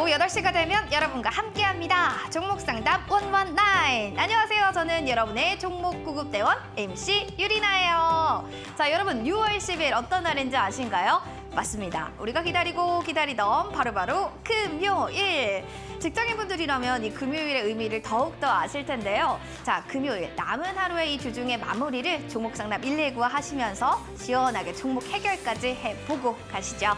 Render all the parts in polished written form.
오후 8시가 되면 여러분과 함께합니다. 종목상담 119. 안녕하세요. 저는 여러분의 종목 구급대원 MC 유리나예요. 자, 여러분 6월 10일 어떤 날인지 아신가요? 맞습니다. 우리가 기다리던 바로 금요일. 직장인분들이라면 이 금요일의 의미를 더욱더 아실 텐데요. 자, 금요일 남은 하루의 이 주중의 마무리를 종목상담 119와 하시면서 시원하게 종목 해결까지 해보고 가시죠.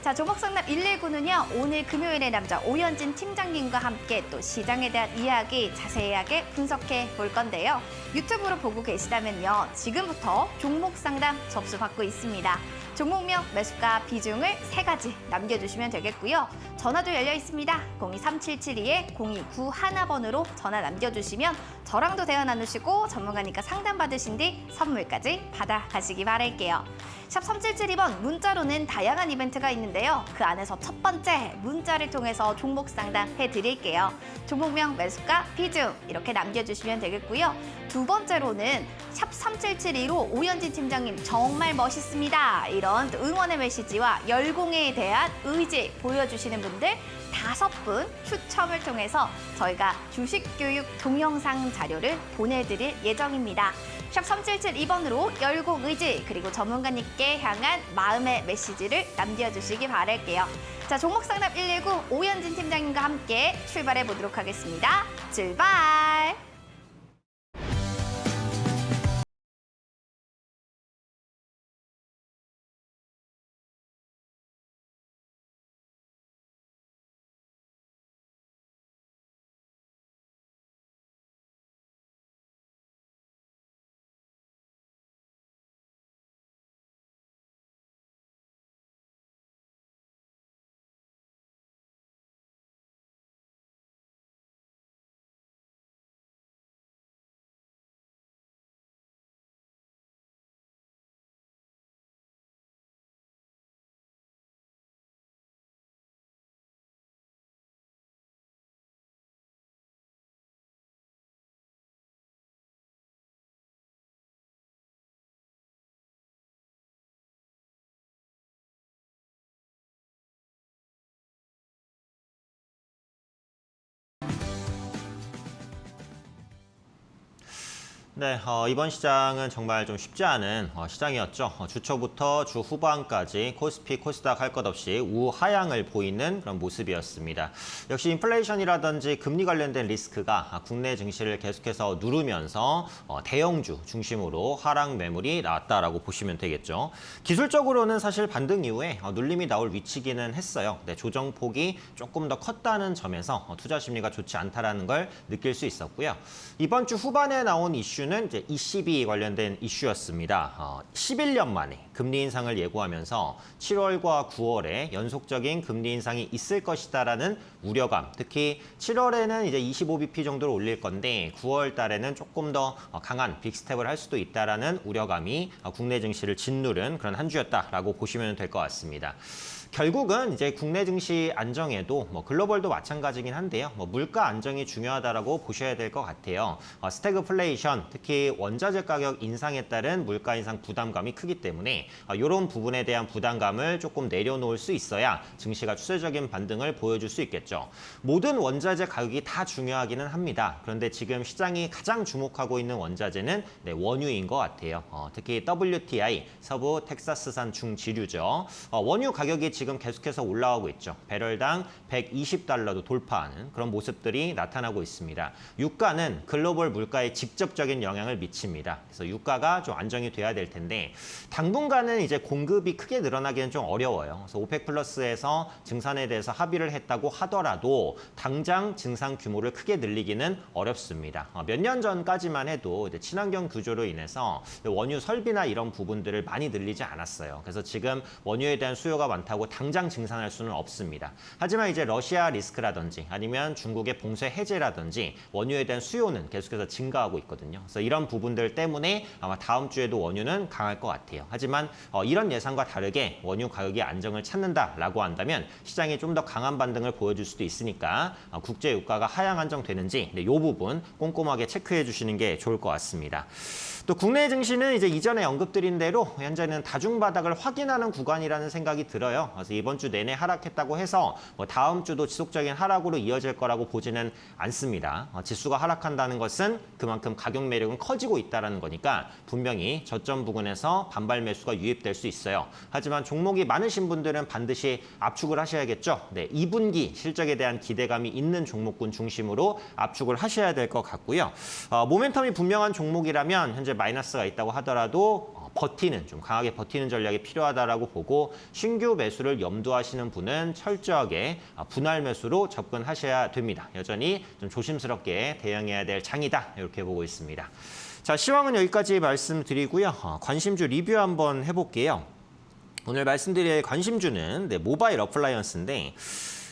자, 종목상담 119는요. 오늘 금요일의 남자 오현진 팀장님과 함께 또 시장에 대한 이야기 자세하게 분석해 볼 건데요. 유튜브로 보고 계시다면요. 지금부터 종목상담 접수받고 있습니다. 종목명, 매수가, 비중을 3가지 남겨주시면 되겠고요. 전화도 열려 있습니다. 023772-0291번으로 전화 남겨주시면 저랑도 대화 나누시고 전문가니까 상담받으신 뒤 선물까지 받아가시기 바랄게요. 샵 3772번 문자로는 다양한 이벤트가 있는데요. 그 안에서 첫 번째 문자를 통해서 종목 상담해드릴게요. 종목명, 매수가, 비중 이렇게 남겨주시면 되겠고요. 두 번째로는 샵 3772로 오현진 팀장님 정말 멋있습니다. 이런 응원의 메시지와 열공에 대한 의지 보여주시는 분들 5분 추첨을 통해서 저희가 주식교육 동영상 자료를 보내드릴 예정입니다. 샵 3772번으로 열공 의지 그리고 전문가님께 향한 마음의 메시지를 남겨주시기 바랄게요. 자, 종목상담 119 오현진 팀장님과 함께 출발해 보도록 하겠습니다. 출발! 네, 이번 시장은 정말 좀 쉽지 않은 시장이었죠. 주 초부터 주 후반까지 코스피, 코스닥 할 것 없이 우하향을 보이는 그런 모습이었습니다. 역시 인플레이션이라든지 금리 관련된 리스크가 국내 증시를 계속해서 누르면서 대형주 중심으로 하락 매물이 나왔다라고 보시면 되겠죠. 기술적으로는 사실 반등 이후에 눌림이 나올 위치기는 했어요. 네, 조정폭이 조금 더 컸다는 점에서 투자 심리가 좋지 않다라는 걸 느낄 수 있었고요. 이번 주 후반에 나온 이슈는 이제 ECB 관련된 이슈였습니다. 11년 만에 금리 인상을 예고하면서 7월과 9월에 연속적인 금리 인상이 있을 것이다라는 우려감. 특히 7월에는 이제 25bp 정도로 올릴 건데 9월 달에는 조금 더 강한 빅스텝을 할 수도 있다라는 우려감이 국내 증시를 짓누른 그런 한 주였다라고 보시면 될 것 같습니다. 결국은 이제 국내 증시 안정에도 글로벌도 마찬가지긴 한데요. 물가 안정이 중요하다라고 보셔야 될 것 같아요. 스태그플레이션, 특히 원자재 가격 인상에 따른 물가 인상 부담감이 크기 때문에 이런 부분에 대한 부담감을 조금 내려놓을 수 있어야 증시가 추세적인 반등을 보여줄 수 있겠죠. 모든 원자재 가격이 다 중요하기는 합니다. 그런데 지금 시장이 가장 주목하고 있는 원자재는 원유인 것 같아요. 특히 WTI, 서부 텍사스산 중지류죠. 원유 가격이 지금 계속해서 올라오고 있죠. 배럴당 120달러도 돌파하는 그런 모습들이 나타나고 있습니다. 유가는 글로벌 물가에 직접적인 영향을 미칩니다. 그래서 유가가 좀 안정이 돼야 될 텐데 당분간은 이제 공급이 크게 늘어나기는 좀 어려워요. 그래서 오펙 플러스에서 증산에 대해서 합의를 했다고 하더라도 당장 증산 규모를 크게 늘리기는 어렵습니다. 몇 년 전까지만 해도 이제 친환경 구조로 인해서 원유 설비나 이런 부분들을 많이 늘리지 않았어요. 그래서 지금 원유에 대한 수요가 많다고 당장 증산할 수는 없습니다. 하지만 이제 러시아 리스크라든지 아니면 중국의 봉쇄 해제라든지 원유에 대한 수요는 계속해서 증가하고 있거든요. 그래서 이런 부분들 때문에 아마 다음 주에도 원유는 강할 것 같아요. 하지만 이런 예상과 다르게 원유 가격이 안정을 찾는다라고 한다면 시장이 좀 더 강한 반등을 보여줄 수도 있으니까 국제 유가가 하향 안정되는지 이 부분 꼼꼼하게 체크해 주시는 게 좋을 것 같습니다. 또 국내 증시는 이제 이전에 언급드린 대로 현재는 다중바닥을 확인하는 구간이라는 생각이 들어요. 그래서 이번 주 내내 하락했다고 해서 뭐 다음 주도 지속적인 하락으로 이어질 거라고 보지는 않습니다. 지수가 하락한다는 것은 그만큼 가격 매력은 커지고 있다는 거니까 분명히 저점 부근에서 반발 매수가 유입될 수 있어요. 하지만 종목이 많으신 분들은 반드시 압축을 하셔야겠죠. 네, 2분기 실적에 대한 기대감이 있는 종목군 중심으로 압축을 하셔야 될 것 같고요. 모멘텀이 분명한 종목이라면 현재 마이너스가 있다고 하더라도 버티는, 좀 강하게 버티는 전략이 필요하다라고 보고 신규 매수를 염두하시는 분은 철저하게 분할 매수로 접근하셔야 됩니다. 여전히 좀 조심스럽게 대응해야 될 장이다, 이렇게 보고 있습니다. 자, 시황은 여기까지 말씀드리고요. 관심주 리뷰 한번 해볼게요. 오늘 말씀드릴 관심주는 모바일 어플라이언스인데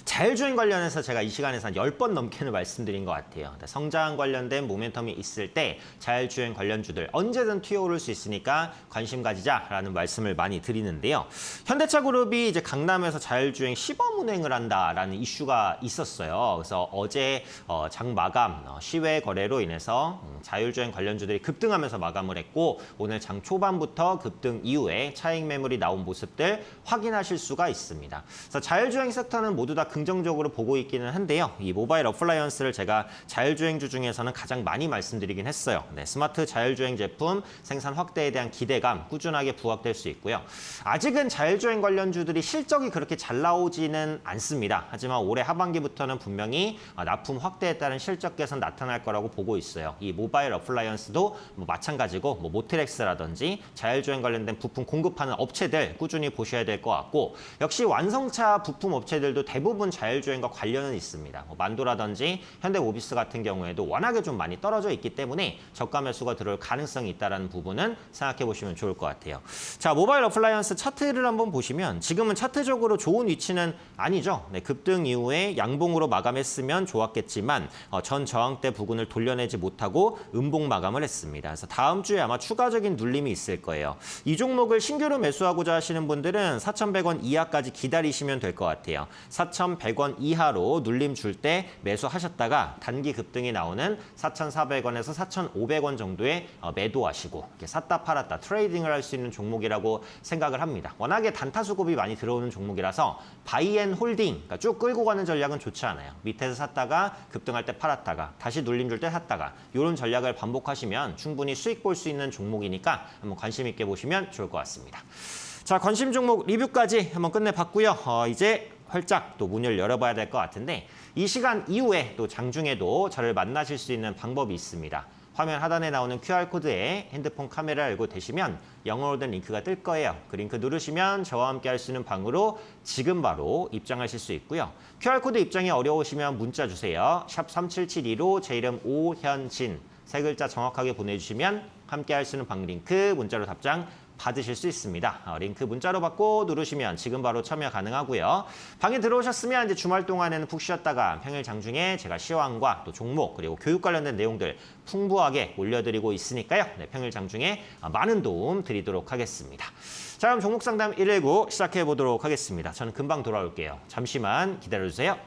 자율주행 관련해서 제가 이 시간에서 한 10번 넘게는 말씀드린 것 같아요. 성장 관련된 모멘텀이 있을 때 자율주행 관련주들 언제든 튀어오를 수 있으니까 관심 가지자라는 말씀을 많이 드리는데요. 현대차그룹이 이제 강남에서 자율주행 시범 운행을 한다라는 이슈가 있었어요. 그래서 어제 장 마감 시외 거래로 인해서 자율주행 관련주들이 급등하면서 마감을 했고 오늘 장 초반부터 급등 이후에 차익 매물이 나온 모습들 확인하실 수가 있습니다. 그래서 자율주행 섹터는 모두 다 긍정적으로 보고 있기는 한데요. 이 모바일 어플라이언스를 제가 자율주행주 중에서는 가장 많이 말씀드리긴 했어요. 네, 스마트 자율주행 제품 생산 확대에 대한 기대감 꾸준하게 부각될 수 있고요. 아직은 자율주행 관련주들이 실적이 그렇게 잘 나오지는 않습니다. 하지만 올해 하반기부터는 분명히 납품 확대에 따른 실적 개선 나타날 거라고 보고 있어요. 이 모바일 어플라이언스도 마찬가지고 모트렉스라든지 자율주행 관련된 부품 공급하는 업체들 꾸준히 보셔야 될 것 같고 역시 완성차 부품 업체들도 대부분 자율주행과 관련은 있습니다. 만도라든지 현대모비스 같은 경우에도 워낙에 좀 많이 떨어져 있기 때문에 저가 매수가 들어올 가능성이 있다는 부분은 생각해 보시면 좋을 것 같아요. 자, 모바일 어플라이언스 차트를 한번 보시면 지금은 차트적으로 좋은 위치는 아니죠. 네, 급등 이후에 양봉으로 마감했으면 좋았겠지만 전 저항대 부근을 돌려내지 못하고 음봉 마감을 했습니다. 그래서 다음 주에 아마 추가적인 눌림이 있을 거예요. 이 종목을 신규로 매수하고자 하시는 분들은 4,100원 이하까지 기다리시면 될 것 같아요. 4,100원 이하로 눌림 줄 때 매수하셨다가 단기 급등이 나오는 4,400원에서 4,500원 정도에 매도하시고 이렇게 샀다 팔았다 트레이딩을 할 수 있는 종목이라고 생각을 합니다. 워낙에 단타 수급이 많이 들어오는 종목이라서 바이앤 홀딩, 그러니까 쭉 끌고 가는 전략은 좋지 않아요. 밑에서 샀다가 급등할 때 팔았다가 다시 눌림 줄 때 샀다가 이런 전략을 반복하시면 충분히 수익 볼 수 있는 종목이니까 한번 관심 있게 보시면 좋을 것 같습니다. 자, 관심 종목 리뷰까지 한번 끝내봤고요. 이제 활짝 또 문을 열어봐야 될 것 같은데 이 시간 이후에 또 장중에도 저를 만나실 수 있는 방법이 있습니다. 화면 하단에 나오는 QR코드에 핸드폰 카메라를 열고 대시면 영어로 된 링크가 뜰 거예요. 그 링크 누르시면 저와 함께 할 수 있는 방으로 지금 바로 입장하실 수 있고요. QR코드 입장이 어려우시면 문자 주세요. 샵 3772로 제 이름 오현진 세 글자 정확하게 보내주시면 함께 할 수 있는 방 링크 문자로 답장 받으실 수 있습니다. 링크 문자로 받고 누르시면 지금 바로 참여 가능하고요. 방에 들어오셨으면 이제 주말 동안에는 푹 쉬었다가 평일 장중에 제가 시황과 또 종목 그리고 교육 관련된 내용들 풍부하게 올려드리고 있으니까요. 네, 평일 장중에 많은 도움 드리도록 하겠습니다. 자, 그럼 종목 상담 119 시작해 보도록 하겠습니다. 저는 금방 돌아올게요. 잠시만 기다려주세요.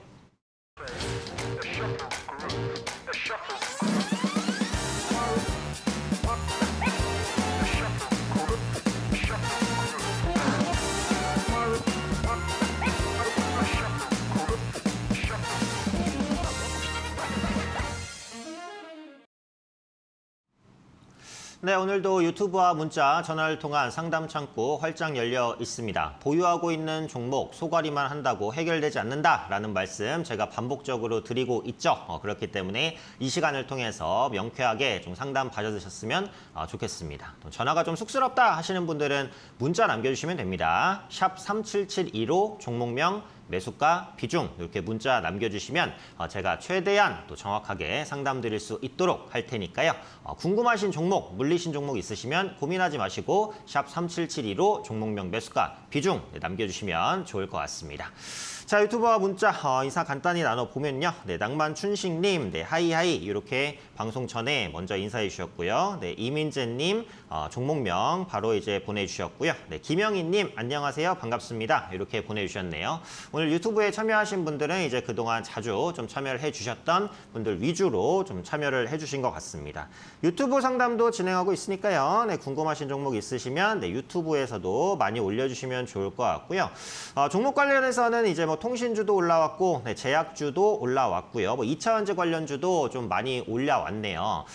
네, 오늘도 유튜브와 문자, 전화를 통한 상담 창구 활짝 열려 있습니다. 보유하고 있는 종목 소가리만 한다고 해결되지 않는다라는 말씀 제가 반복적으로 드리고 있죠. 그렇기 때문에 이 시간을 통해서 명쾌하게 좀 상담 받아주셨으면 좋겠습니다. 또 전화가 좀 쑥스럽다 하시는 분들은 문자 남겨주시면 됩니다. 샵 3772로 종목명 매수가, 비중 이렇게 문자 남겨주시면 제가 최대한 또 정확하게 상담 드릴 수 있도록 할 테니까요. 궁금하신 종목, 물리신 종목 있으시면 고민하지 마시고 샵 3772로 종목명 매수가, 비중 남겨주시면 좋을 것 같습니다. 자, 유튜버와 문자 인사 간단히 나눠보면요. 네, 낭만춘식님, 네, 하이하이 이렇게 방송 전에 먼저 인사해 주셨고요. 네, 이민재님, 종목명 바로 이제 보내주셨고요. 네, 김영희님, 안녕하세요. 반갑습니다. 이렇게 보내주셨네요. 오늘 유튜브에 참여하신 분들은 이제 그동안 자주 좀 참여를 해주셨던 분들 위주로 좀 참여를 해주신 것 같습니다. 유튜브 상담도 진행하고 있으니까요. 네, 궁금하신 종목 있으시면 네, 유튜브에서도 많이 올려주시면 좋을 것 같고요. 종목 관련해서는 이제 뭐 통신주도 올라왔고, 네, 제약주도 올라왔고요. 뭐 2차전지 관련주도 좀 많이 올라왔네요.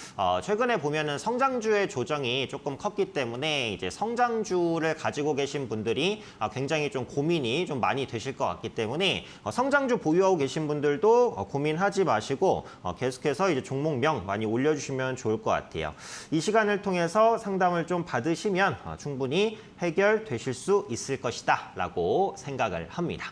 최근에 보면은 성장주의 조정이 조금 컸기 때문에 이제 성장주를 가지고 계신 분들이 굉장히 좀 고민이 좀 많이 되실 것 같기 때문에 성장주 보유하고 계신 분들도 고민하지 마시고 계속해서 이제 종목명 많이 올려주시면 좋을 것 같아요. 이 시간을 통해서 상담을 좀 받으시면 충분히 해결되실 수 있을 것이다 라고 생각을 합니다.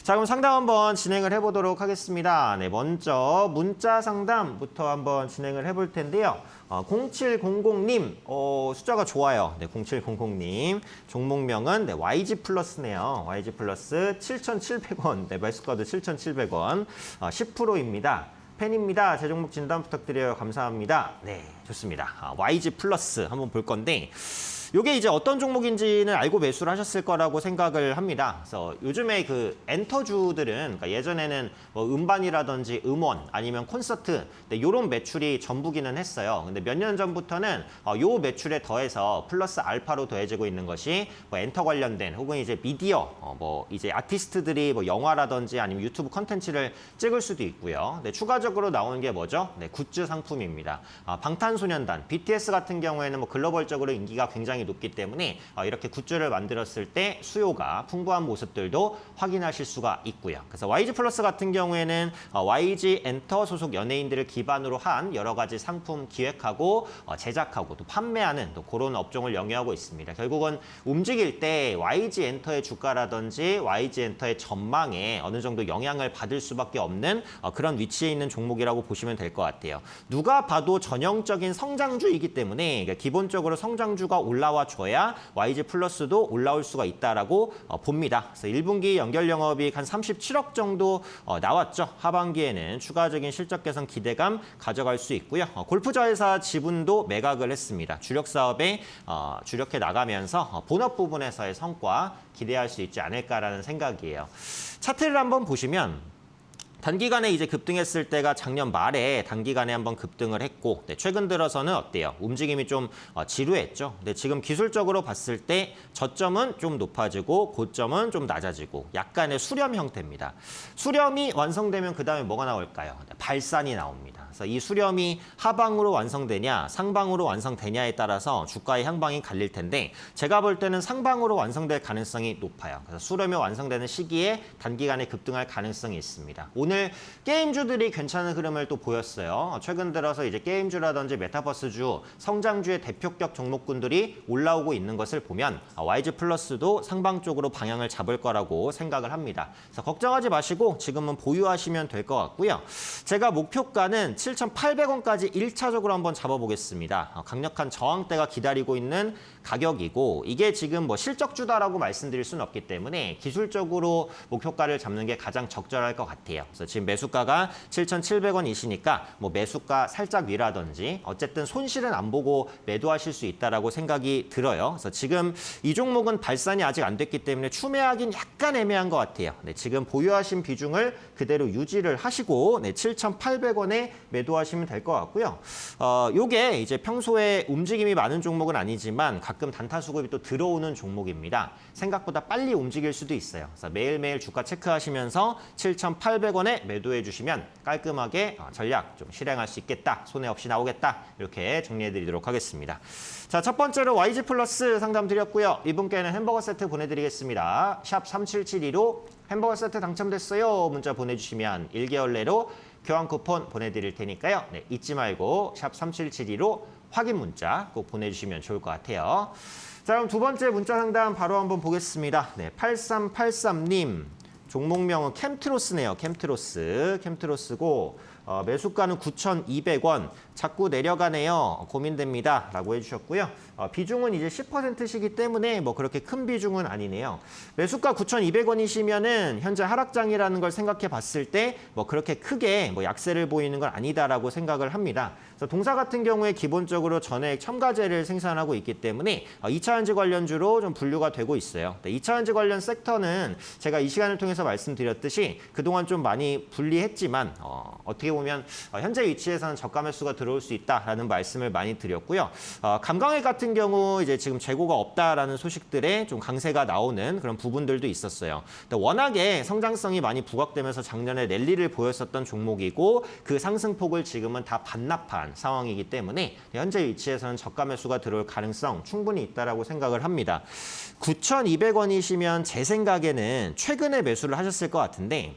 자, 그럼 상담 한번 진행을 해보도록 하겠습니다. 네, 먼저 문자 상담부터 한번 진행을 해볼 텐데요. 0700님, 숫자가 좋아요. 네, 0700님. 종목명은 네, YG 플러스네요. YG 플러스 7,700원. 네, 매수가도 7,700원. 10%입니다. 팬입니다. 제 종목 진단 부탁드려요. 감사합니다. 네, 좋습니다. YG 플러스 한번 볼 건데, 이게 이제 어떤 종목인지는 알고 매수를 하셨을 거라고 생각을 합니다. 그래서 요즘에 그 엔터주들은 그러니까 예전에는 뭐 음반이라든지 음원 아니면 콘서트 이런 매출이 전부기는 했어요. 근데 몇 년 전부터는 요 매출에 더해서 플러스 알파로 더해지고 있는 것이 뭐 엔터 관련된 혹은 이제 미디어 뭐 이제 아티스트들이 뭐 영화라든지 아니면 유튜브 컨텐츠를 찍을 수도 있고요. 네, 추가적으로 나오는 게 뭐죠? 네, 굿즈 상품입니다. 방탄소년단, BTS 같은 경우에는 뭐 글로벌적으로 인기가 굉장히 높기 때문에 이렇게 굿즈를 만들었을 때 수요가 풍부한 모습들도 확인하실 수가 있고요. 그래서 YG 플러스 같은 경우에는 YG 엔터 소속 연예인들을 기반으로 한 여러 가지 상품 기획하고 제작하고 또 판매하는 또 그런 업종을 영위하고 있습니다. 결국은 움직일 때 YG 엔터의 주가라든지 YG 엔터의 전망에 어느 정도 영향을 받을 수밖에 없는 그런 위치에 있는 종목이라고 보시면 될 것 같아요. 누가 봐도 전형적인 성장주이기 때문에 그러니까 기본적으로 성장주가 올라와 줘야 YG 플러스도 올라올 수가 있다라고 봅니다. 그래서 1분기 연결 영업이익 한 37억 정도 나왔죠. 하반기에는 추가적인 실적 개선 기대감 가져갈 수 있고요. 골프자회사 지분도 매각을 했습니다. 주력 사업에 주력해 나가면서 본업 부분에서의 성과 기대할 수 있지 않을까라는 생각이에요. 차트를 한번 보시면 단기간에 이제 급등했을 때가 작년 말에 단기간에 한번 급등을 했고, 네, 최근 들어서는 어때요? 움직임이 좀 지루했죠. 근데 지금 기술적으로 봤을 때 저점은 좀 높아지고 고점은 좀 낮아지고 약간의 수렴 형태입니다. 수렴이 완성되면 그 다음에 뭐가 나올까요? 네, 발산이 나옵니다. 그래서 이 수렴이 하방으로 완성되냐 상방으로 완성되냐에 따라서 주가의 향방이 갈릴 텐데 제가 볼 때는 상방으로 완성될 가능성이 높아요. 그래서 수렴이 완성되는 시기에 단기간에 급등할 가능성이 있습니다. 오늘 게임주들이 괜찮은 흐름을 또 보였어요. 최근 들어서 이제 게임주라든지 메타버스주, 성장주의 대표격 종목군들이 올라오고 있는 것을 보면 YG 플러스도 상방 쪽으로 방향을 잡을 거라고 생각을 합니다. 그래서 걱정하지 마시고 지금은 보유하시면 될 것 같고요. 제가 목표가는 7,800원까지 1차적으로 한번 잡아보겠습니다. 강력한 저항대가 기다리고 있는 가격이고 이게 지금 뭐 실적주다라고 말씀드릴 수는 없기 때문에 기술적으로 목표가를 잡는 게 가장 적절할 것 같아요. 그래서 지금 매수가가 7,700원이시니까 뭐 매수가 살짝 위라든지 어쨌든 손실은 안 보고 매도하실 수 있다라고 생각이 들어요. 그래서 지금 이 종목은 발산이 아직 안 됐기 때문에 추매하긴 약간 애매한 것 같아요. 네, 지금 보유하신 비중을 그대로 유지를 하시고 네, 7,800원에 매도하시면 될 것 같고요. 요게 이제 평소에 움직임이 많은 종목은 아니지만 가끔 단타 수급이 또 들어오는 종목입니다. 생각보다 빨리 움직일 수도 있어요. 그래서 매일매일 주가 체크하시면서 7,800원에 매도해 주시면 깔끔하게 전략 좀 실행할 수 있겠다. 손해 없이 나오겠다. 이렇게 정리해 드리도록 하겠습니다. 자, 첫 번째로 YG 플러스 상담 드렸고요. 이분께는 햄버거 세트 보내드리겠습니다. 샵 3772로 햄버거 세트 당첨됐어요. 문자 보내주시면 1개월 내로 교환 쿠폰 보내드릴 테니까요. 네, 잊지 말고 샵 3772로 확인 문자 꼭 보내주시면 좋을 것 같아요. 자, 그럼 두 번째 문자 상담 바로 한번 보겠습니다. 네, 8383님. 종목명은 캠트로스네요. 캠트로스고 매수가는 9,200원. 자꾸 내려가네요. 고민됩니다. 라고 해주셨고요. 비중은 이제 10%시기 때문에 뭐 그렇게 큰 비중은 아니네요. 매수가 9,200원이시면은 현재 하락장이라는 걸 생각해 봤을 때 뭐 그렇게 크게 뭐 약세를 보이는 건 아니다라고 생각을 합니다. 그래서 동사 같은 경우에 기본적으로 전해액 첨가제를 생산하고 있기 때문에 2차전지 관련주로 좀 분류가 되고 있어요. 2차전지 관련 섹터는 제가 이 시간을 통해서 말씀드렸듯이 그동안 좀 많이 분리했지만 어떻게 보면 현재 위치에서는 저가 매수가 들어올 수 있다라는 말씀을 많이 드렸고요. 감광액 같은 경우 이제 지금 재고가 없다라는 소식들에 좀 강세가 나오는 그런 부분들도 있었어요. 워낙에 성장성이 많이 부각되면서 작년에 랠리를 보였었던 종목이고 그 상승폭을 지금은 다 반납한 상황이기 때문에 현재 위치에서는 저가 매수가 들어올 가능성 충분히 있다라고 생각을 합니다. 9,200원이시면 제 생각에는 최근에 매수를 하셨을 것 같은데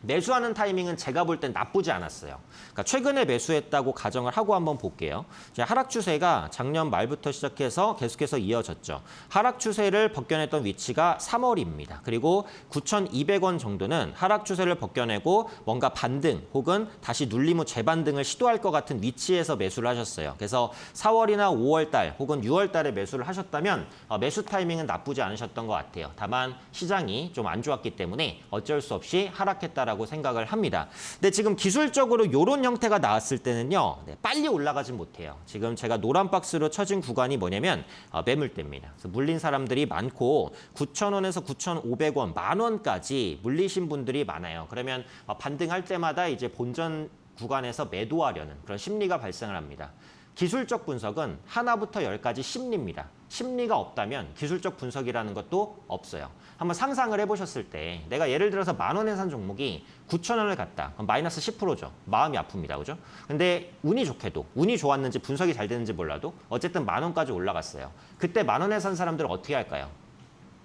매수하는 타이밍은 제가 볼 땐 나쁘지 않았어요. 그러니까 최근에 매수했다고 가정을 하고 한번 볼게요. 하락 추세가 작년 말부터 시작해서 계속해서 이어졌죠. 하락 추세를 벗겨냈던 위치가 3월입니다. 그리고 9,200원 정도는 하락 추세를 벗겨내고 뭔가 반등 혹은 다시 눌림 후 재반등을 시도할 것 같은 위치에서 매수를 하셨어요. 그래서 4월이나 5월 달 혹은 6월 달에 매수를 하셨다면 매수 타이밍은 나쁘지 않으셨던 것 같아요. 다만 시장이 좀 안 좋았기 때문에 어쩔 수 없이 하락했다라고 생각을 합니다. 근데 지금 기술적으로 이런 형태가 나왔을 때는요. 빨리 올라가진 못해요. 지금 제가 노란 박스로 쳐진 구간이 뭐냐면 매물대입니다. 그래서 물린 사람들이 많고 9,000원에서 9,500원, 10,000원까지 물리신 분들이 많아요. 그러면 반등할 때마다 이제 본전 구간에서 매도하려는 그런 심리가 발생을 합니다. 기술적 분석은 하나부터 10까지 심리입니다. 심리가 없다면 기술적 분석이라는 것도 없어요. 한번 상상을 해보셨을 때 내가 예를 들어서 10,000원에 산 종목이 9,000원을 갔다. 그럼 마이너스 10%죠. 마음이 아픕니다. 그죠? 근데 운이 좋게도 운이 좋았는지 분석이 잘 되는지 몰라도 어쨌든 10,000원까지 올라갔어요. 그때 10,000원에 산 사람들은 어떻게 할까요?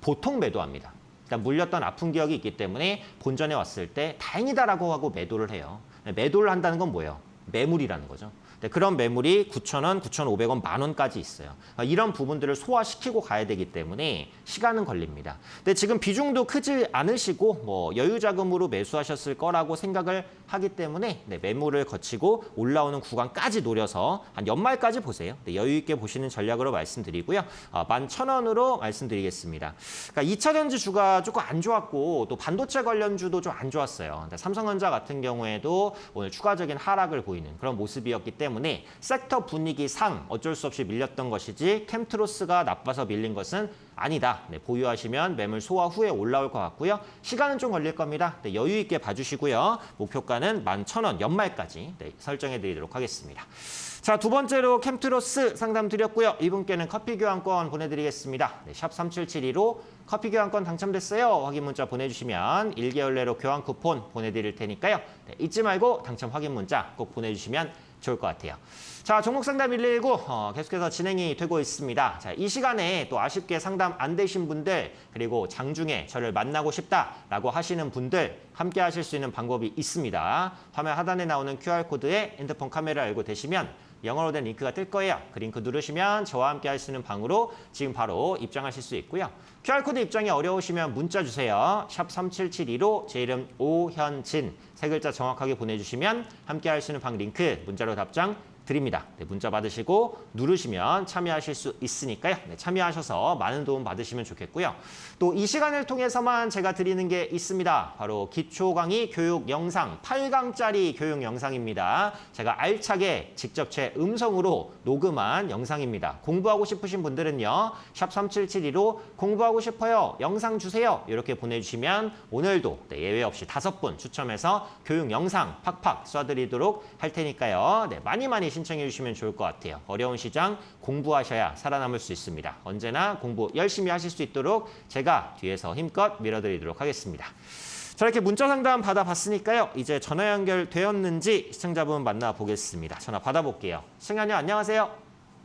보통 매도합니다. 그러니까 물렸던 아픈 기억이 있기 때문에 본전에 왔을 때 다행이다라고 하고 매도를 해요. 매도를 한다는 건 뭐예요? 매물이라는 거죠. 그런 매물이 9,000원, 9,500원, 10,000원까지 있어요. 이런 부분들을 소화시키고 가야 되기 때문에 시간은 걸립니다. 근데 지금 비중도 크지 않으시고 뭐 여유 자금으로 매수하셨을 거라고 생각을 하기 때문에 매물을 거치고 올라오는 구간까지 노려서 한 연말까지 보세요. 여유 있게 보시는 전략으로 말씀드리고요. 11,000원으로 말씀드리겠습니다. 그러니까 2차전지 주가 조금 안 좋았고 또 반도체 관련주도 좀 안 좋았어요. 삼성전자 같은 경우에도 오늘 추가적인 하락을 보이는 그런 모습이었기 때문에 섹터 분위기상 어쩔 수 없이 밀렸던 것이지 캠트로스가 나빠서 밀린 것은 아니다. 보유하시면 매물 소화 후에 올라올 것 같고요. 시간은 좀 걸릴 겁니다. 여유 있게 봐주시고요. 목표가는 11,000원 연말까지 설정해 드리도록 하겠습니다. 자, 두 번째로 캠트로스 상담 드렸고요. 이분께는 커피 교환권 보내드리겠습니다. 샵 3772로 커피 교환권 당첨됐어요. 확인 문자 보내주시면 1개월 내로 교환 쿠폰 보내드릴 테니까요. 잊지 말고 당첨 확인 문자 꼭 보내주시면 좋을 것 같아요. 자, 종목 상담 119 계속해서 진행이 되고 있습니다. 자, 이 시간에 또 아쉽게 상담 안 되신 분들 그리고 장중에 저를 만나고 싶다라고 하시는 분들 함께 하실 수 있는 방법이 있습니다. 화면 하단에 나오는 QR코드에 핸드폰 카메라 알고 되시면 영어로 된 링크가 뜰 거예요. 그 링크 누르시면 저와 함께 할 수 있는 방으로 지금 바로 입장하실 수 있고요. QR코드 입장이 어려우시면 문자 주세요. 샵 3772로 제 이름 오현진 세 글자 정확하게 보내주시면 함께 할 수 있는 방 링크 문자로 답장 드립니다. 문자 받으시고 누르시면 참여하실 수 있으니까요. 참여하셔서 많은 도움 받으시면 좋겠고요. 또 이 시간을 통해서만 제가 드리는 게 있습니다. 바로 기초 강의 교육 영상 8강짜리 교육 영상입니다. 제가 알차게 직접 제 음성으로 녹음한 영상입니다. 공부하고 싶으신 분들은요. 샵 3772로 공부하고 싶어요. 영상 주세요. 이렇게 보내주시면 오늘도 예외 없이 5분 추첨해서 교육 영상 팍팍 쏴드리도록 할 테니까요. 많이 신청해 주시면 좋을 것 같아요. 어려운 시장 공부하셔야 살아남을 수 있습니다. 언제나 공부 열심히 하실 수 있도록 제가 뒤에서 힘껏 밀어드리도록 하겠습니다. 자, 이렇게 문자 상담 받아봤으니까요. 이제 전화 연결되었는지 시청자분 만나보겠습니다. 전화 받아볼게요. 시청자님 안녕하세요.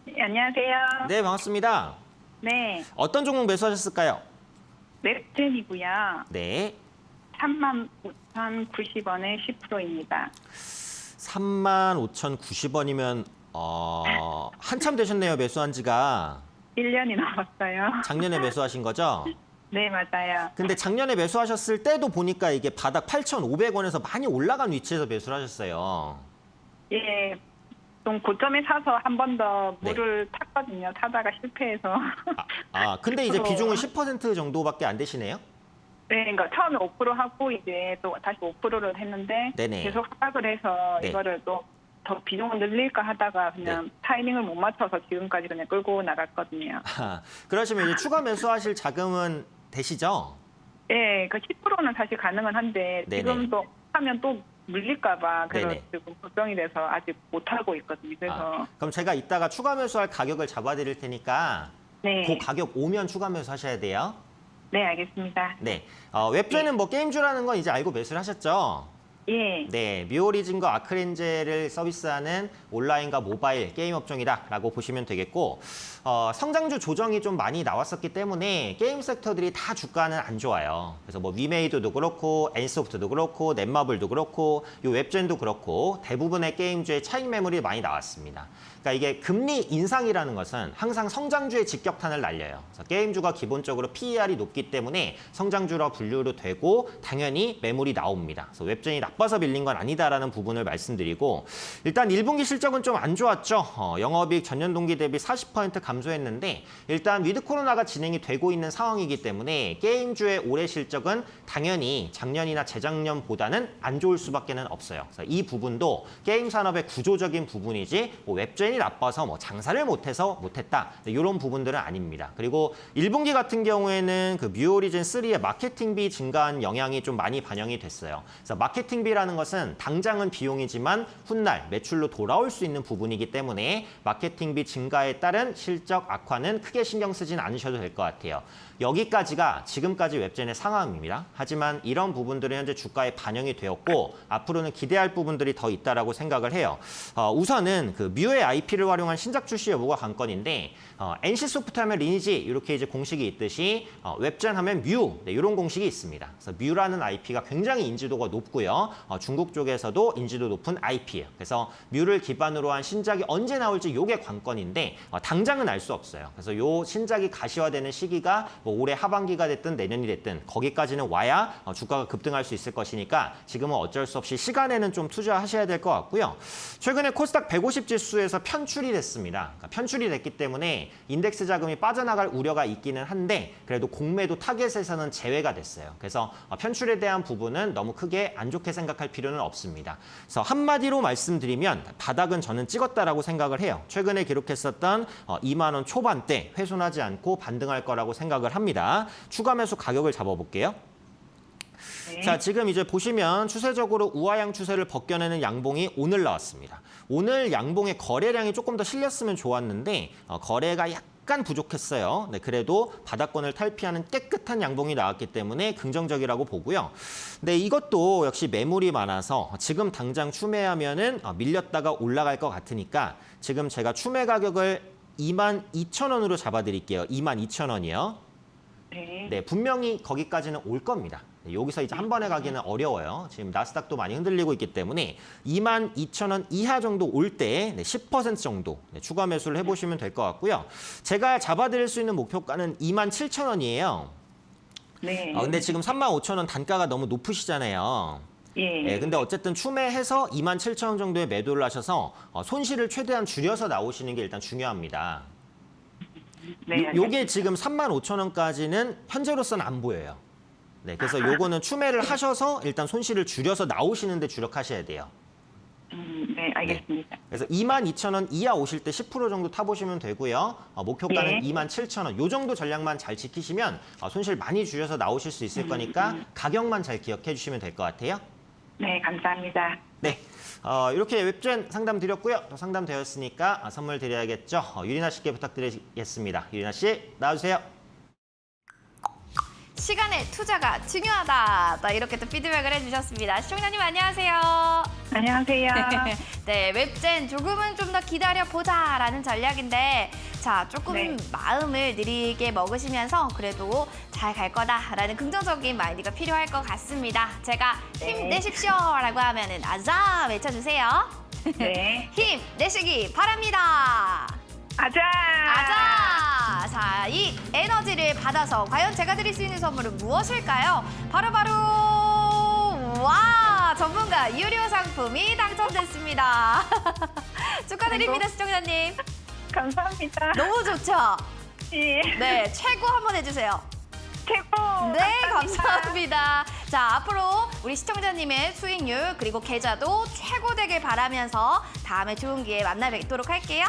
네, 안녕하세요. 네, 반갑습니다. 네, 어떤 종목 매수하셨을까요? 웹젠이고요. 네. 35,090원에 10%입니다. 35,090원이면 한참 되셨네요. 매수한 지가. 1년이 넘었어요. 작년에 매수하신 거죠? 네, 맞아요. 근데 작년에 매수하셨을 때도 보니까 이게 바닥 8,500원에서 많이 올라간 위치에서 매수를 하셨어요. 예, 좀 고점에 사서 한 번 더 네. 물을 탔거든요. 타다가 실패해서. 근데 이제 앞으로- 비중은 10% 정도밖에 안 되시네요? 네, 그러니까 처음에 5% 하고 이제 또 다시 5%를 했는데 네네. 계속 하락을 해서 네. 이거를 또 더 비중을 늘릴까 하다가 그냥 타이밍을 못 맞춰서 지금까지 그냥 끌고 나갔거든요. 그러시면 이제 추가 매수하실 자금은 되시죠? 예, 그 10%는 사실 가능은 한데 네네. 지금 또 하면 또 물릴까봐 그래서 네네. 지금 걱정이 돼서 아직 못 하고 있거든요. 그래서 그럼 제가 이따가 추가 매수할 가격을 잡아드릴 테니까 네, 그 가격 오면 추가 매수하셔야 돼요. 네, 알겠습니다. 네, 웹제는 뭐 게임주라는 건 이제 알고 매수를 하셨죠? 예, 네, 뮤오리진과 아크렌제를 서비스하는 온라인과 모바일 게임 업종이다라고 보시면 되겠고 성장주 조정이 좀 많이 나왔었기 때문에 게임 섹터들이 다 주가는 안 좋아요. 그래서 뭐 위메이드도 그렇고 엔소프트도 그렇고 넷마블도 그렇고 이 웹젠도 그렇고 대부분의 게임주의 차익 매물이 많이 나왔습니다. 그러니까 이게 금리 인상이라는 것은 항상 성장주의 직격탄을 날려요. 그래서 게임주가 기본적으로 PER이 높기 때문에 성장주로 분류로 되고 당연히 매물이 나옵니다. 그래서 웹젠이 나빠서 밀린 건 아니다라는 부분을 말씀드리고 일단 1분기 실적은 좀 안 좋았죠. 영업이익 전년 동기 대비 40% 감소했는데 일단 위드 코로나가 진행이 되고 있는 상황이기 때문에 게임주의 올해 실적은 당연히 작년이나 재작년보다는 안 좋을 수밖에는 없어요. 그래서 이 부분도 게임 산업의 구조적인 부분이지 뭐 웹젠이 나빠서 뭐 장사를 못했다 이런 부분들은 아닙니다. 그리고 1분기 같은 경우에는 그 뮤오리진 3의 마케팅비 증가한 영향이 좀 많이 반영이 됐어요. 그래서 마케팅비라는 것은 당장은 비용이지만 훗날 매출로 돌아올 수 있는 부분이기 때문에 마케팅비 증가에 따른 실적 악화는 크게 신경 쓰진 않으셔도 될 것 같아요. 여기까지가 지금까지 웹젠의 상황입니다. 하지만 이런 부분들은 현재 주가에 반영이 되었고 앞으로는 기대할 부분들이 더 있다라고 생각을 해요. 우선은 그 뮤의 IP를 활용한 신작 출시 여부가 관건인데 NC소프트 하면 리니지 이렇게 이제 공식이 있듯이 웹젠 하면 뮤 이런 공식이 있습니다. 그래서 뮤라는 IP가 굉장히 인지도가 높고요. 중국 쪽에서도 인지도 높은 IP예요. 그래서 뮤를 기반으로 한 신작이 언제 나올지 이게 관건인데 당장은 알 수 없어요. 그래서 요 신작이 가시화되는 시기가 뭐 올해 하반기가 됐든 내년이 됐든 거기까지는 와야 주가가 급등할 수 있을 것이니까 지금은 어쩔 수 없이 시간에는 좀 투자하셔야 될 것 같고요. 최근에 코스닥 150 지수에서 편출이 됐습니다. 그러니까 편출이 됐기 때문에 인덱스 자금이 빠져나갈 우려가 있기는 한데 그래도 공매도 타겟에서는 제외가 됐어요. 그래서 편출에 대한 부분은 너무 크게 안 좋게 생각할 필요는 없습니다. 그래서 한마디로 말씀드리면 바닥은 저는 찍었다라고 생각을 해요. 최근에 기록했었던 2만 원 초반대 훼손하지 않고 반등할 거라고 생각을 합니다. 추가 매수 가격을 잡아볼게요. 네. 자, 지금 이제 보시면 추세적으로 우하향 추세를 벗겨내는 양봉이 오늘 나왔습니다. 오늘 양봉의 거래량이 조금 더 실렸으면 좋았는데 거래가 약간 부족했어요. 네, 그래도 바닥권을 탈피하는 깨끗한 양봉이 나왔기 때문에 긍정적이라고 보고요. 네, 이것도 역시 매물이 많아서 지금 당장 추매하면은 밀렸다가 올라갈 것 같으니까 지금 제가 추매 가격을 22,000원으로 잡아드릴게요. 22,000원이요. 네. 네, 분명히 거기까지는 올 겁니다. 네, 여기서 이제 한 번에 가기는 어려워요. 지금 나스닥도 많이 흔들리고 있기 때문에 22,000원 이하 정도 올 때 10% 정도 추가 매수를 해보시면 될 것 같고요. 제가 잡아드릴 수 있는 목표가는 27,000원이에요. 네. 근데 지금 35,000원 단가가 너무 높으시잖아요. 예. 네, 근데 어쨌든 추매해서 27,000원 정도의 매도를 하셔서 손실을 최대한 줄여서 나오시는 게 일단 중요합니다. 네. 요게 지금 35,000원까지는 현재로서는 안 보여요. 네, 그래서 요거는 추매를 하셔서 일단 손실을 줄여서 나오시는데 주력하셔야 돼요. 네, 알겠습니다. 그래서 22,000원 이하 오실 때 10% 정도 타보시면 되고요. 목표가는 네. 27,000원. 요 정도 전략만 잘 지키시면 손실 많이 줄여서 나오실 수 있을 거니까 가격만 잘 기억해 주시면 될 것 같아요. 네, 감사합니다. 네, 이렇게 웹젠 상담 드렸고요. 또 상담 되었으니까 선물 드려야겠죠. 유리나 씨께 부탁드리겠습니다. 유리나 씨, 나와주세요. 시간의 투자가 중요하다. 또 이렇게 또 피드백을 해주셨습니다. 시청자님 안녕하세요. 안녕하세요. 네, 웹젠 조금은 좀 더 기다려보자라는 전략인데 자, 조금 네. 마음을 느리게 먹으시면서 그래도 잘 갈 거다라는 긍정적인 마인드가 필요할 것 같습니다. 제가 네. 힘내십시오라고 하면은 아자 외쳐주세요. 네. 힘내시기 바랍니다. 아자. 아자! 자, 이 에너지를 받아서 과연 제가 드릴 수 있는 선물은 무엇일까요? 바로바로 와! 전문가 유료 상품이 당첨됐습니다. 축하드립니다, 시청자님. 감사합니다. 너무 좋죠? 예. 네, 최고 한번 해주세요. 최고. 네, 감사합니다. 자, 앞으로 우리 시청자님의 수익률 그리고 계좌도 최고 되길 바라면서 다음에 좋은 기회에 만나 뵙도록 할게요.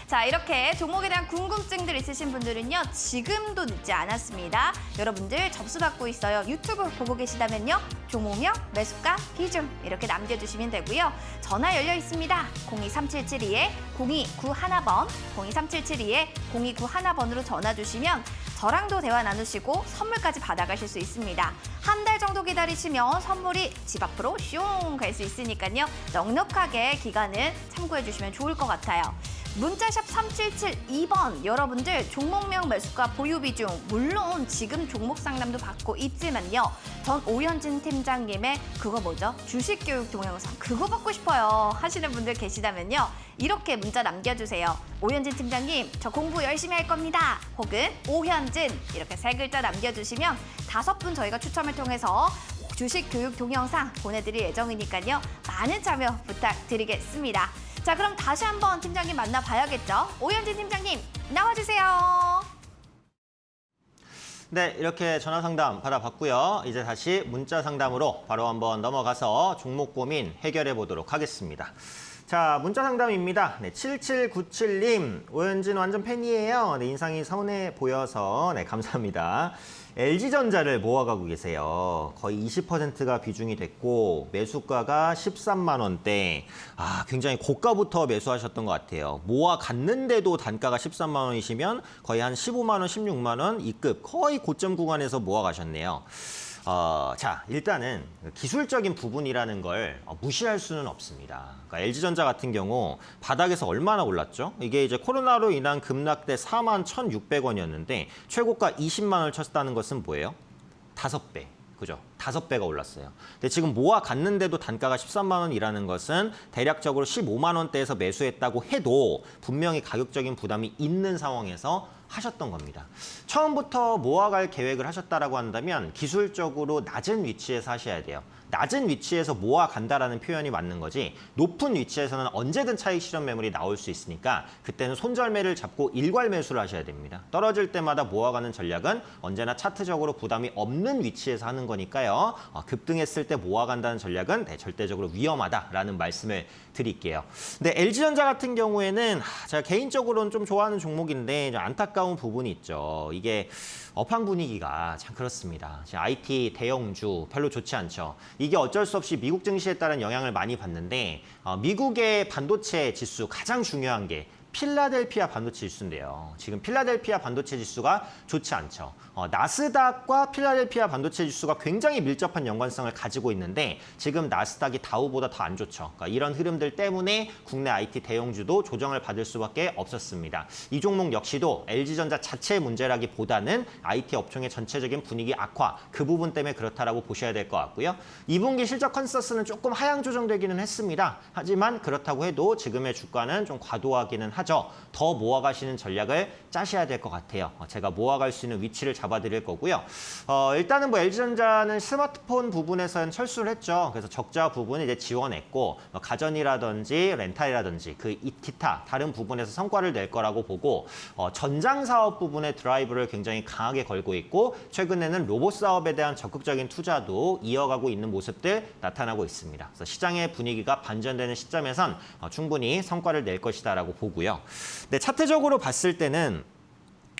자, 이렇게 종목에 대한 궁금증들 있으신 분들은요, 지금도 늦지 않았습니다. 여러분들 접수받고 있어요. 유튜브 보고 계시다면요, 종목명, 매수가, 비중 이렇게 남겨주시면 되고요. 전화 열려 있습니다. 023772-0291번, 023772-0291번으로 전화 주시면 저랑도 대화 나누시고 선물까지 받아가실 수 있습니다. 한 달 정도 기다리시면 선물이 집 앞으로 슝 갈 수 있으니까요. 넉넉하게 기간을 참고해 주시면 좋을 것 같아요. 문자샵 3772번 여러분들 종목명 매수가 보유 비중 물론 지금 종목 상담도 받고 있지만요. 전 오현진 팀장님의 그거 뭐죠? 주식 교육 동영상 그거 받고 싶어요 하시는 분들 계시다면요. 이렇게 문자 남겨주세요. 오현진 팀장님 저 공부 열심히 할 겁니다. 혹은 오현진 이렇게 3글자 남겨주시면 5분 저희가 추첨을 통해서 주식 교육 동영상 보내드릴 예정이니까요. 많은 참여 부탁드리겠습니다. 자, 그럼 다시 한번 팀장님 만나봐야겠죠? 오현진 팀장님, 나와주세요. 네, 이렇게 전화 상담 받아봤고요. 이제 다시 문자 상담으로 바로 한번 넘어가서 종목 고민 해결해 보도록 하겠습니다. 자, 문자 상담입니다. 네, 7797님, 오현진 완전 팬이에요. 네, 인상이 선해 보여서 네, 감사합니다. LG전자를 모아가고 계세요. 거의 20%가 비중이 됐고 매수가가 13만 원대. 굉장히 고가부터 매수하셨던 것 같아요. 모아갔는데도 단가가 13만 원이시면 거의 한 15만 원, 16만 원 이급 거의 고점 구간에서 모아가셨네요. 자, 일단은 기술적인 부분이라는 걸 무시할 수는 없습니다. 그러니까 LG전자 같은 경우 바닥에서 얼마나 올랐죠? 이게 이제 코로나로 인한 급락대 4만 1,600원이었는데 최고가 20만 원을 쳤다는 것은 뭐예요? 5배. 그죠? 5배가 올랐어요. 근데 지금 모아갔는데도 단가가 13만 원이라는 것은 대략적으로 15만 원대에서 매수했다고 해도 분명히 가격적인 부담이 있는 상황에서 하셨던 겁니다. 처음부터 모아갈 계획을 하셨다라고 한다면 기술적으로 낮은 위치에서 하셔야 돼요. 낮은 위치에서 모아간다라는 표현이 맞는 거지 높은 위치에서는 언제든 차익 실현 매물이 나올 수 있으니까 그때는 손절매를 잡고 일괄 매수를 하셔야 됩니다. 떨어질 때마다 모아가는 전략은 언제나 차트적으로 부담이 없는 위치에서 하는 거니까요. 급등했을 때 모아간다는 전략은 절대적으로 위험하다라는 말씀을 드릴게요. 근데 LG전자 같은 경우에는 제가 개인적으로는 좀 좋아하는 종목인데 좀 안타까운 부분이 있죠. 이게 업황 분위기가 참 그렇습니다. 지금 IT 대형주 별로 좋지 않죠. 이게 어쩔 수 없이 미국 증시에 따른 영향을 많이 받는데 미국의 반도체 지수 가장 중요한 게 필라델피아 반도체 지수인데요. 지금 필라델피아 반도체 지수가 좋지 않죠. 나스닥과 필라델피아 반도체 지수가 굉장히 밀접한 연관성을 가지고 있는데 지금 나스닥이 다우보다 더 안 좋죠. 그러니까 이런 흐름들 때문에 국내 IT 대형주도 조정을 받을 수밖에 없었습니다. 이 종목 역시도 LG전자 자체의 문제라기보다는 IT 업종의 전체적인 분위기 악화 그 부분 때문에 그렇다라고 보셔야 될 것 같고요. 2분기 실적 컨센서스는 조금 하향 조정되기는 했습니다. 하지만 그렇다고 해도 지금의 주가는 좀 과도하기는 하죠. 더 모아가시는 전략을 짜셔야 될 것 같아요. 제가 모아갈 수 있는 위치를 잡아드릴 거고요. 일단은 뭐 LG전자는 스마트폰 부분에서는 철수를 했죠. 그래서 적자 부분을 이제 지원했고 가전이라든지 렌탈이라든지 그 기타 다른 부분에서 성과를 낼 거라고 보고 전장 사업 부분의 드라이브를 굉장히 강하게 걸고 있고 최근에는 로봇 사업에 대한 적극적인 투자도 이어가고 있는 모습들 나타나고 있습니다. 그래서 시장의 분위기가 반전되는 시점에선 충분히 성과를 낼 것이다라고 보고요. 네, 차트적으로 봤을 때는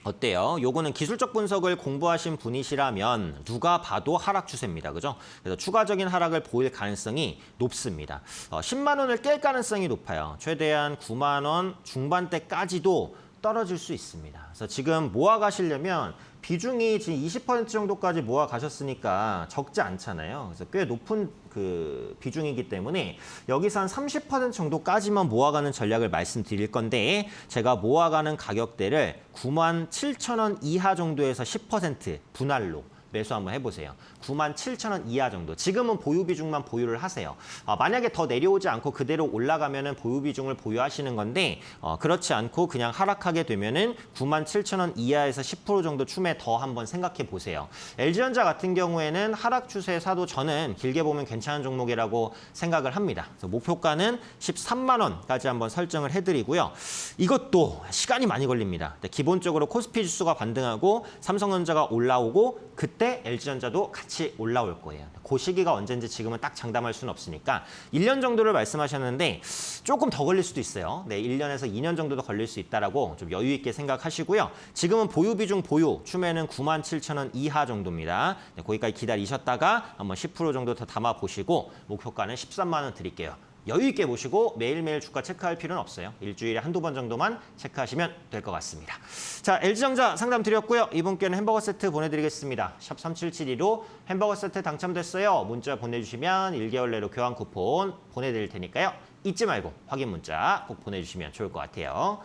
어때요? 요거는 기술적 분석을 공부하신 분이시라면 누가 봐도 하락 추세입니다. 그죠? 그래서 추가적인 하락을 보일 가능성이 높습니다. 10만 원을 깰 가능성이 높아요. 최대한 9만 원 중반대까지도 떨어질 수 있습니다. 그래서 지금 모아가시려면 비중이 지금 20% 정도까지 모아가셨으니까 적지 않잖아요. 그래서 꽤 높은 그 비중이기 때문에 여기서 한 30% 정도까지만 모아가는 전략을 말씀드릴 건데 제가 모아가는 가격대를 97,000원 이하 정도에서 10% 분할로 매수 한번 해보세요. 97,000원 이하 정도. 지금은 보유 비중만 보유를 하세요. 만약에 더 내려오지 않고 그대로 올라가면은 보유 비중을 보유하시는 건데 그렇지 않고 그냥 하락하게 되면은 97,000원 이하에서 10% 정도 추매 더 한번 생각해 보세요. LG전자 같은 경우에는 하락 추세사도 저는 길게 보면 괜찮은 종목이라고 생각을 합니다. 그래서 목표가는 13만 원까지 한번 설정을 해드리고요. 이것도 시간이 많이 걸립니다. 기본적으로 코스피 지수가 반등하고 삼성전자가 올라오고 그때 LG전자도 같이 올라올 거예요. 그 시기가 언제인지 지금은 딱 장담할 수는 없으니까 1년 정도를 말씀하셨는데 조금 더 걸릴 수도 있어요. 네, 1년에서 2년 정도도 걸릴 수 있다라고 좀 여유 있게 생각하시고요. 지금은 보유 비중 보유, 추매는 97,000원 이하 정도입니다. 네, 거기까지 기다리셨다가 한번 10% 정도 더 담아 보시고 목표가는 13만 원 드릴게요. 여유 있게 보시고 매일매일 주가 체크할 필요는 없어요. 일주일에 한두 번 정도만 체크하시면 될 것 같습니다. 자, LG전자 상담 드렸고요. 이분께는 햄버거 세트 보내드리겠습니다. 샵 3772로 햄버거 세트 당첨됐어요. 문자 보내주시면 1개월 내로 교환 쿠폰 보내드릴 테니까요. 잊지 말고 확인 문자 꼭 보내주시면 좋을 것 같아요.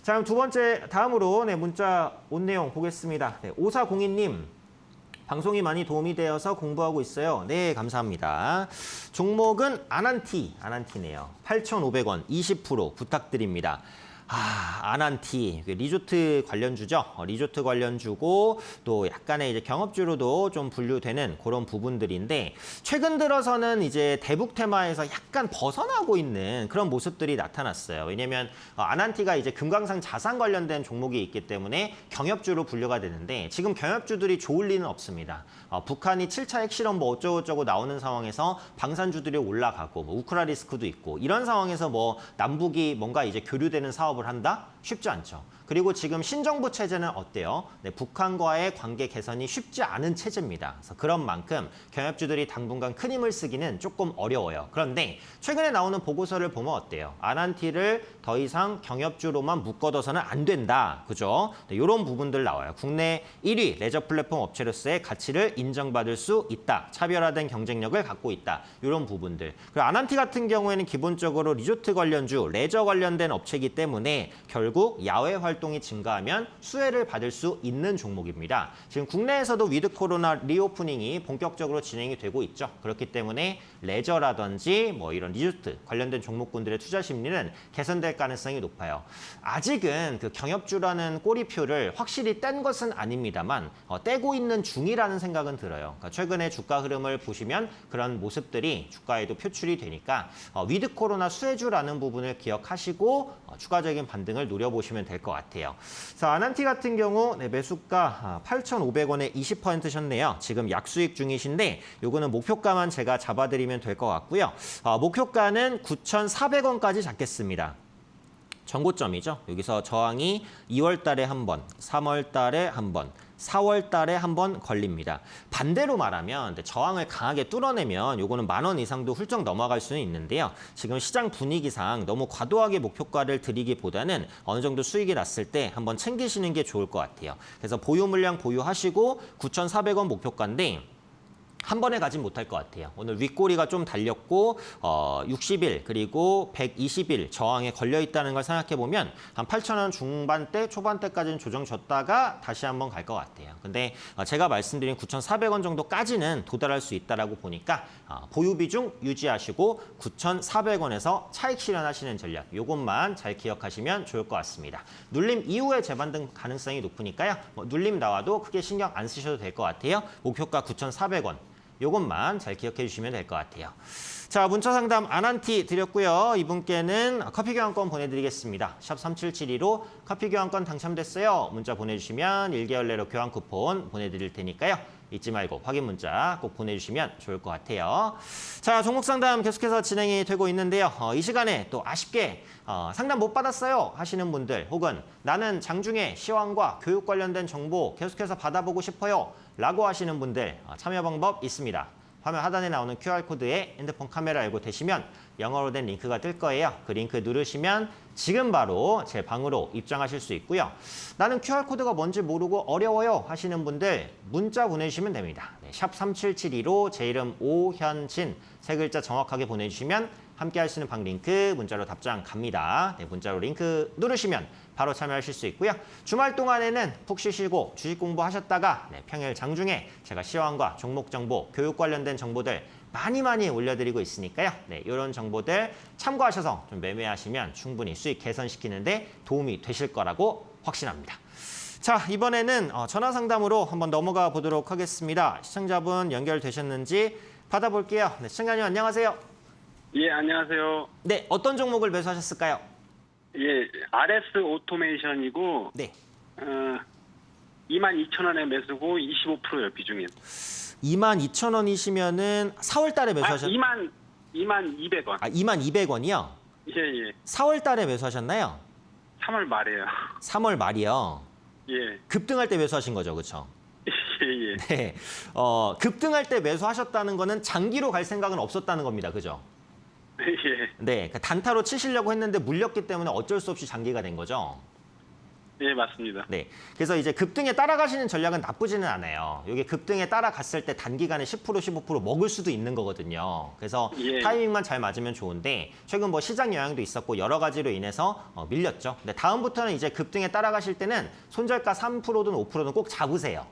자, 그럼 두 번째 다음으로 문자 온 내용 보겠습니다. 5402님. 방송이 많이 되어서 공부하고 있어요. 네, 감사합니다. 종목은 아난티네요. 8,500원 20% 부탁드립니다. 아난티 리조트 관련주죠. 리조트 관련주고 또 약간의 이제 경업주로도 좀 분류되는 그런 부분들인데 최근 들어서는 이제 대북 테마에서 약간 벗어나고 있는 그런 모습들이 나타났어요. 왜냐면 아난티가 이제 금강산 자산 관련된 종목이 있기 때문에 경협주로 분류가 되는데 지금 경협주들이 좋을 리는 없습니다. 북한이 7차 핵실험 뭐 어쩌고저쩌고 나오는 상황에서 방산주들이 올라가고 뭐 우크라 리스크도 있고 이런 상황에서 뭐 남북이 뭔가 이제 교류되는 사업을 한다? 쉽지 않죠. 그리고 지금 신정부 체제는 어때요? 네, 북한과의 관계 개선이 쉽지 않은 체제입니다. 그래서 그런 만큼 경협주들이 당분간 큰 힘을 쓰기는 조금 어려워요. 그런데 최근에 나오는 보고서를 보면 어때요? 아난티를 더 이상 경협주로만 묶어둬서는 안 된다. 그죠? 네, 이런 부분들 나와요. 국내 1위 레저 플랫폼 업체로서의 가치를 인정받을 수 있다. 차별화된 경쟁력을 갖고 있다. 이런 부분들. 그리고 아난티 같은 경우에는 기본적으로 리조트 관련주, 레저 관련된 업체이기 때문에 결국 야외 활동이 증가하면 수혜를 받을 수 있는 종목입니다. 지금 국내에서도 위드 코로나 리오프닝이 본격적으로 진행이 되고 있죠. 그렇기 때문에 레저라든지 뭐 이런 리조트 관련된 종목군들의 투자 심리는 개선될 가능성이 높아요. 아직은 그 경협주라는 꼬리표를 확실히 뗀 것은 아닙니다만 떼고 있는 중이라는 생각은 들어요. 그러니까 최근에 주가 흐름을 보시면 그런 모습들이 주가에도 표출이 되니까 위드 코로나 수혜주라는 부분을 기억하시고 추가적인 반등을 노려보시면 될 것 같아요. 자, 아난티 같은 경우 매수가 8,500원에 20%셨네요. 지금 약수익 중이신데 요거는 목표가만 제가 잡아드리면 될 것 같고요. 목표가는 9,400원까지 잡겠습니다. 전고점이죠. 여기서 저항이 2월 달에 한 번, 3월 달에 한 번, 4월 달에 한 번 걸립니다. 반대로 말하면 저항을 강하게 뚫어내면 요거는 10,000원 이상도 훌쩍 넘어갈 수는 있는데요. 지금 시장 분위기상 너무 과도하게 목표가를 드리기보다는 어느 정도 수익이 났을 때 한번 챙기시는 게 좋을 것 같아요. 그래서 보유 물량 보유하시고 9,400원 목표가인데 한 번에 가진 못할 것 같아요. 오늘 윗꼬리가 좀 달렸고 60일 그리고 120일 저항에 걸려 있다는 걸 생각해 보면 한 8,000원 중반대 초반대까지는 조정 줬다가 다시 한번 갈 것 같아요. 근데 제가 말씀드린 9,400원 정도까지는 도달할 수 있다라고 보니까 보유 비중 유지하시고 9,400원에서 차익 실현하시는 전략 이것만 잘 기억하시면 좋을 것 같습니다. 눌림 이후에 재반등 가능성이 높으니까요. 눌림 나와도 크게 신경 안 쓰셔도 될 것 같아요. 목표가 9,400원. 요것만 잘 기억해 주시면 될 것 같아요. 자, 문자 상담 아난티 드렸고요. 이분께는 커피 교환권 보내드리겠습니다. 샵 3772로 커피 교환권 당첨됐어요. 문자 보내주시면 1개월 내로 교환 쿠폰 보내드릴 테니까요. 잊지 말고 확인 문자 꼭 보내주시면 좋을 것 같아요. 자, 종목 상담 계속해서 진행이 되고 있는데요. 이 시간에 또 아쉽게 상담 못 받았어요 하시는 분들 혹은 나는 장중에 시황과 교육 관련된 정보 계속해서 받아보고 싶어요 라고 하시는 분들 참여 방법 있습니다. 화면 하단에 나오는 QR코드에 핸드폰 카메라 열고 되시면 영어로 된 링크가 뜰 거예요. 그 링크 누르시면 지금 바로 제 방으로 입장하실 수 있고요. 나는 QR코드가 뭔지 모르고 어려워요 하시는 분들 문자 보내주시면 됩니다. 샵 3772로 제 이름 오현진 세 글자 정확하게 보내주시면 함께 할 수 있는 방 링크 문자로 답장 갑니다. 네, 문자로 링크 누르시면 바로 참여하실 수 있고요. 주말 동안에는 푹 쉬시고 주식 공부하셨다가 네, 평일 장중에 제가 시황과 종목 정보, 교육 관련된 정보들 많이 올려드리고 있으니까요. 네, 이런 정보들 참고하셔서 좀 매매하시면 충분히 수익 개선시키는데 도움이 되실 거라고 확신합니다. 자, 이번에는 전화 상담으로 한번 넘어가 보도록 하겠습니다. 시청자분 연결되셨는지 받아볼게요. 네, 시청자님 안녕하세요. 예, 안녕하세요. 네, 어떤 종목을 매수하셨을까요? 예, RS 오토메이션이고, 네, 22,000원에 매수고 25%요, 비중이. 22,000원이시면은 4월 달에 매수하셨... 22,200원. 22,200원이요? 예, 예. 4월 달에 매수하셨나요? 3월 말에요. 3월 말이요. 예, 급등할 때 매수하신 거죠, 그렇죠? 예, 예. 네, 급등할 때 매수하셨다는 거는 장기로 갈 생각은 없었다는 겁니다, 그죠? 예, 네, 그 단타로 치시려고 했는데 물렸기 때문에 어쩔 수 없이 장기가 된 거죠. 예, 맞습니다. 네, 그래서 이제 급등에 따라가시는 전략은 나쁘지는 않아요. 이게 급등에 따라갔을 때 단기간에 10% 15% 먹을 수도 있는 거거든요. 그래서 예. 타이밍만 잘 맞으면 좋은데 최근 뭐 시장 영향도 있었고 여러 가지로 인해서 밀렸죠. 근데 다음부터는 이제 급등에 따라가실 때는 손절가 3%든 5%든 꼭 잡으세요.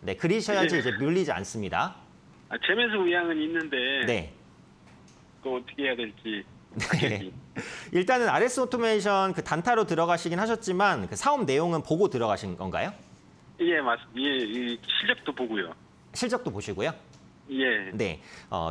네, 그리셔야지 예. 이제 밀리지 않습니다. 제 매수 의향은 있는데, 네. 그거 어떻게 해야 될지. 네. 일단은 RS 오토메이션 그 단타로 들어가시긴 하셨지만 그 사업 내용은 보고 들어가신 건가요? 예, 예, 실력도 보고요. 실적도 보시고요. 예, 네,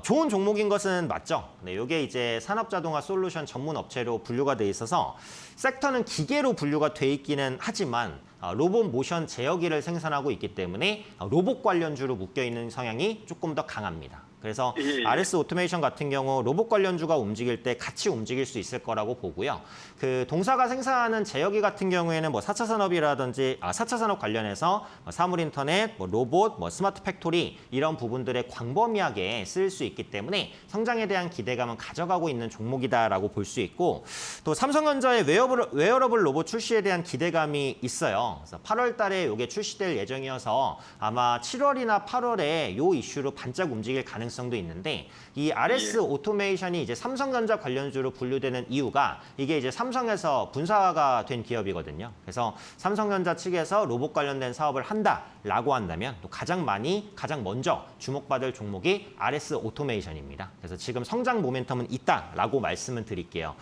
좋은 종목인 것은 맞죠. 네, 이게 이제 산업자동화 솔루션 전문 업체로 분류가 돼 있어서 섹터는 기계로 분류가 돼 있기는 하지만 로봇 모션 제어기를 생산하고 있기 때문에 로봇 관련주로 묶여 있는 성향이 조금 더 강합니다. 그래서 예. RS 오토메이션 같은 경우 로봇 관련주가 움직일 때 같이 움직일 수 있을 거라고 보고요. 그 동사가 생산하는 제어기 같은 경우에는 뭐 4차 산업이라든지 4차 산업 관련해서 사물 인터넷, 뭐 로봇, 뭐 스마트 팩토리 이런 부분들에 광범위하게 쓸 수 있기 때문에 성장에 대한 기대감은 가져가고 있는 종목이다라고 볼 수 있고 또 삼성전자의 웨어러블 로봇 출시에 대한 기대감이 있어요. 그래서 8월 달에 이게 출시될 예정이어서 아마 7월이나 8월에 이 이슈로 반짝 움직일 가능성도 있는데 이 RS 예. 오토메이션이 이제 삼성전자 관련주로 분류되는 이유가 이게 이제 삼성에서 분사가 된 기업이거든요. 그래서 삼성전자 측에서 로봇 관련된 사업을 한다라고 한다면 또 가장 먼저 주목받을 종목이 RS 오토메이션입니다. 그래서 지금 성장 모멘텀은 있다라고 말씀을 드릴게요.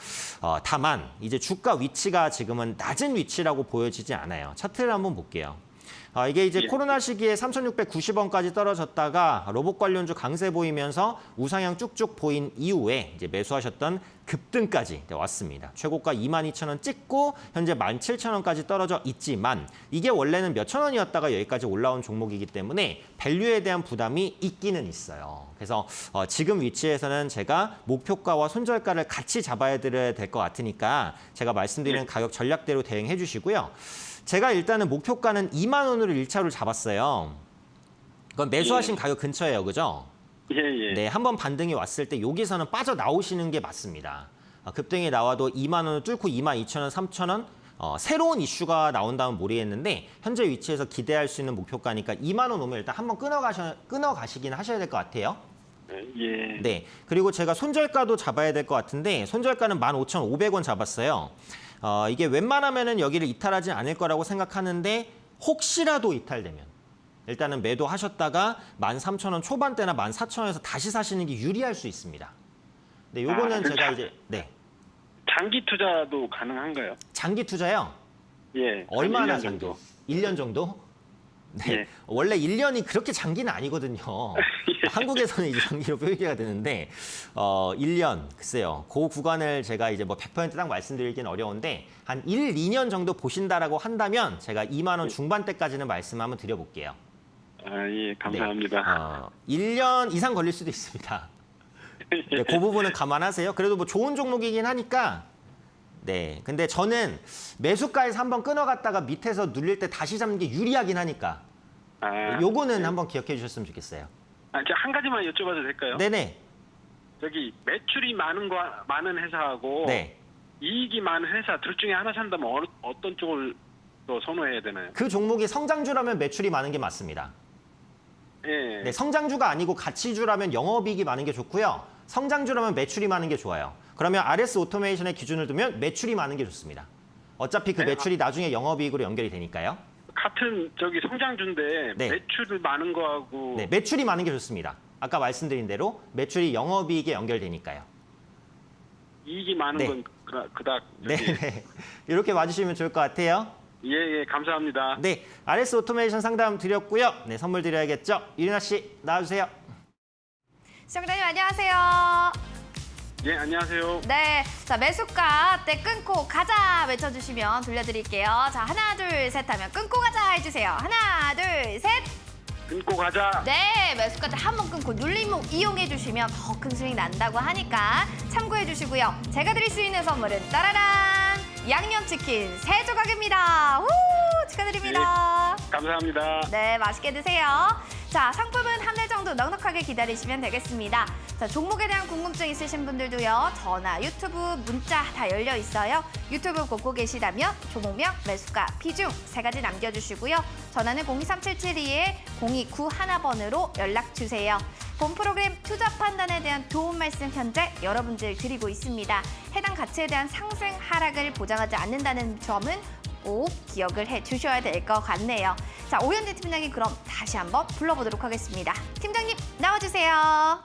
다만 이제 주가 위치가 지금은 낮은 위치라고 보여지지 않아요. 차트를 한번 볼게요. 이게 이제 예. 코로나 시기에 3,690원까지 떨어졌다가 로봇 관련주 강세 보이면서 우상향 쭉쭉 보인 이후에 이제 매수하셨던 급등까지 왔습니다. 최고가 22,000원 찍고 현재 17,000원까지 떨어져 있지만 이게 원래는 몇천 원이었다가 여기까지 올라온 종목이기 때문에 밸류에 대한 부담이 있기는 있어요. 그래서 지금 위치에서는 제가 목표가와 손절가를 같이 잡아야 될 것 같으니까 제가 말씀드리는 가격 전략대로 대응해 주시고요. 제가 일단은 목표가는 2만 원으로 1차로 잡았어요. 그건 매수하신 가격 근처예요, 그죠? 예, 예. 네, 한번 반등이 왔을 때 여기서는 빠져나오시는 게 맞습니다. 급등이 나와도 2만 원을 뚫고 22,000원, 3,000원 새로운 이슈가 나온다면 모르겠는데 현재 위치에서 기대할 수 있는 목표가니까 2만 원 오면 일단 한번 끊어가시긴 하셔야 될 것 같아요. 예. 네, 그리고 제가 손절가도 잡아야 될 것 같은데 손절가는 15,500원 잡았어요. 이게 웬만하면은 여기를 이탈하지 않을 거라고 생각하는데 혹시라도 이탈되면 일단은 매도하셨다가 13,000원 초반대나 14,000원에서 다시 사시는 게 유리할 수 있습니다. 네, 요거는 제가 이제 장기 투자도 가능한가요? 장기 투자요? 예. 얼마나 1년 정도? 1년 정도? 네. 예. 원래 1년이 그렇게 장기는 아니거든요. 한국에서는 이제 장기로 표기가 되는데 1년 글쎄요. 그 구간을 제가 이제 뭐 100%딱 말씀드리기는 어려운데 한 1, 2년 정도 보신다라고 한다면 제가 2만 원 중반대까지는 말씀 한번 드려볼게요. 예, 감사합니다. 1년 이상 걸릴 수도 있습니다. 네, 그 부분은 감안하세요. 그래도 뭐 좋은 종목이긴 하니까 네, 근데 저는 매수가에서 한번 끊어갔다가 밑에서 눌릴 때 다시 잡는 게 유리하긴 하니까 요거는 한번 기억해 주셨으면 좋겠어요. 제가 한 가지만 여쭤봐도 될까요? 네네. 저기 매출이 많은 회사하고 네. 이익이 많은 회사 둘 중에 하나 산다면 어떤 쪽을 더 선호해야 되나요? 그 종목이 성장주라면 매출이 많은 게 맞습니다. 예. 네, 성장주가 아니고 가치주라면 영업이익이 많은 게 좋고요. 성장주라면 매출이 많은 게 좋아요. 그러면 RS 오토메이션의 기준을 두면 매출이 많은 게 좋습니다. 어차피 그 네. 매출이 나중에 영업이익으로 연결이 되니까요. 같은 성장주인데 네. 매출이 많은 거하고 네, 매출이 많은 게 좋습니다. 아까 말씀드린 대로 매출이 영업이익에 연결되니까요. 이익이 많은 네. 건 그닥 네, 네. 이렇게 봐주시면 좋을 것 같아요. 예, 감사합니다. 네, RS 오토메이션 상담 드렸고요. 네, 선물 드려야겠죠. 유리나 씨 나와주세요. 시청자님 안녕하세요. 예, 안녕하세요. 네, 자 매수가 때 끊고 가자 외쳐주시면 돌려드릴게요. 자 하나 둘 셋 하면 끊고 가자 해주세요. 하나 둘 셋. 끊고 가자. 네, 매수가 때 한 번 끊고 눌림목 이용해 주시면 더 큰 수익 난다고 하니까 참고해 주시고요. 제가 드릴 수 있는 선물은 따라란 양념치킨 3조각입니다. 우 축하드립니다. 감사합니다. 네, 맛있게 드세요. 자, 상품은 한 달 정도 넉넉하게 기다리시면 되겠습니다. 자, 종목에 대한 궁금증 있으신 분들도요. 전화, 유튜브, 문자 다 열려 있어요. 유튜브 보고 계시다면 종목명, 매수가, 비중 3가지 남겨주시고요. 전화는 02377-0291번으로 연락 주세요. 본 프로그램 투자 판단에 대한 도움 말씀 현재 여러분들 드리고 있습니다. 해당 가치에 대한 상승, 하락을 보장하지 않는다는 점은 꼭 기억을 해주셔야 될 것 같네요. 자, 오현재 팀장님 그럼 다시 한번 불러보도록 하겠습니다. 팀장님 나와주세요.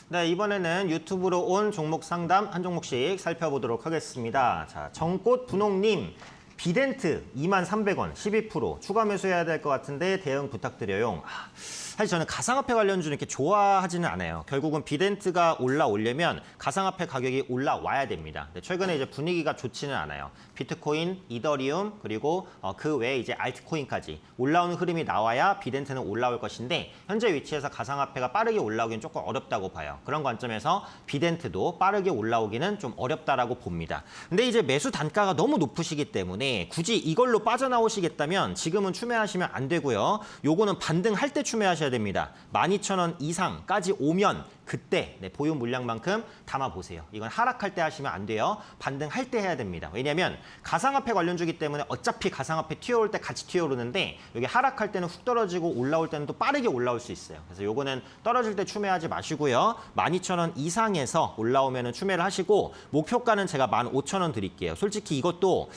네, 이번에는 유튜브로 온 종목 상담 한 종목씩 살펴보도록 하겠습니다. 자, 정꽃 분홍님. 비덴트 23,300원 12% 추가 매수해야 될 것 같은데 대응 부탁드려요. 사실 저는 가상화폐 관련주는 이렇게 좋아하지는 않아요. 결국은 비덴트가 올라오려면 가상화폐 가격이 올라와야 됩니다. 근데 최근에 이제 분위기가 좋지는 않아요. 비트코인, 이더리움 그리고 그 외에 이제 알트코인까지 올라오는 흐름이 나와야 비덴트는 올라올 것인데 현재 위치에서 가상화폐가 빠르게 올라오기는 조금 어렵다고 봐요. 그런 관점에서 비덴트도 빠르게 올라오기는 좀 어렵다라고 봅니다. 근데 이제 매수 단가가 너무 높으시기 때문에 굳이 이걸로 빠져나오시겠다면 지금은 추매하시면 안 되고요. 요거는 반등할 때 추매하셔야 됩니다. 12,000원 이상까지 오면 그때 보유 물량만큼 담아보세요. 이건 하락할 때 하시면 안 돼요. 반등할 때 해야 됩니다. 왜냐하면 가상화폐 관련주기 때문에 어차피 가상화폐 튀어올 때 같이 튀어오르는데 여기 하락할 때는 훅 떨어지고 올라올 때는 또 빠르게 올라올 수 있어요. 그래서 요거는 떨어질 때 추매하지 마시고요. 12,000원 이상에서 올라오면 추매를 하시고 목표가는 제가 15,000원 드릴게요. 솔직히 이것도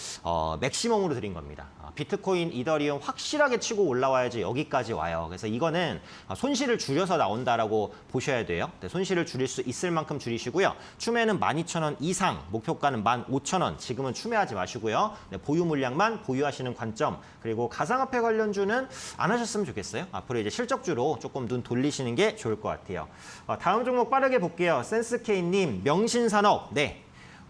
맥시멈으로 드린 겁니다. 비트코인, 이더리움 확실하게 치고 올라와야지 여기까지 와요. 그래서 이거는 손실을 줄여서 나온다라고 보셔야 돼요. 손실을 줄일 수 있을 만큼 줄이시고요. 추매는 12,000원 이상, 목표가는 15,000원. 지금은 추매하지 마시고요. 보유 물량만 보유하시는 관점. 그리고 가상화폐 관련주는 안 하셨으면 좋겠어요. 앞으로 이제 실적주로 조금 눈 돌리시는 게 좋을 것 같아요. 다음 종목 빠르게 볼게요. 센스케이님, 명신산업. 네.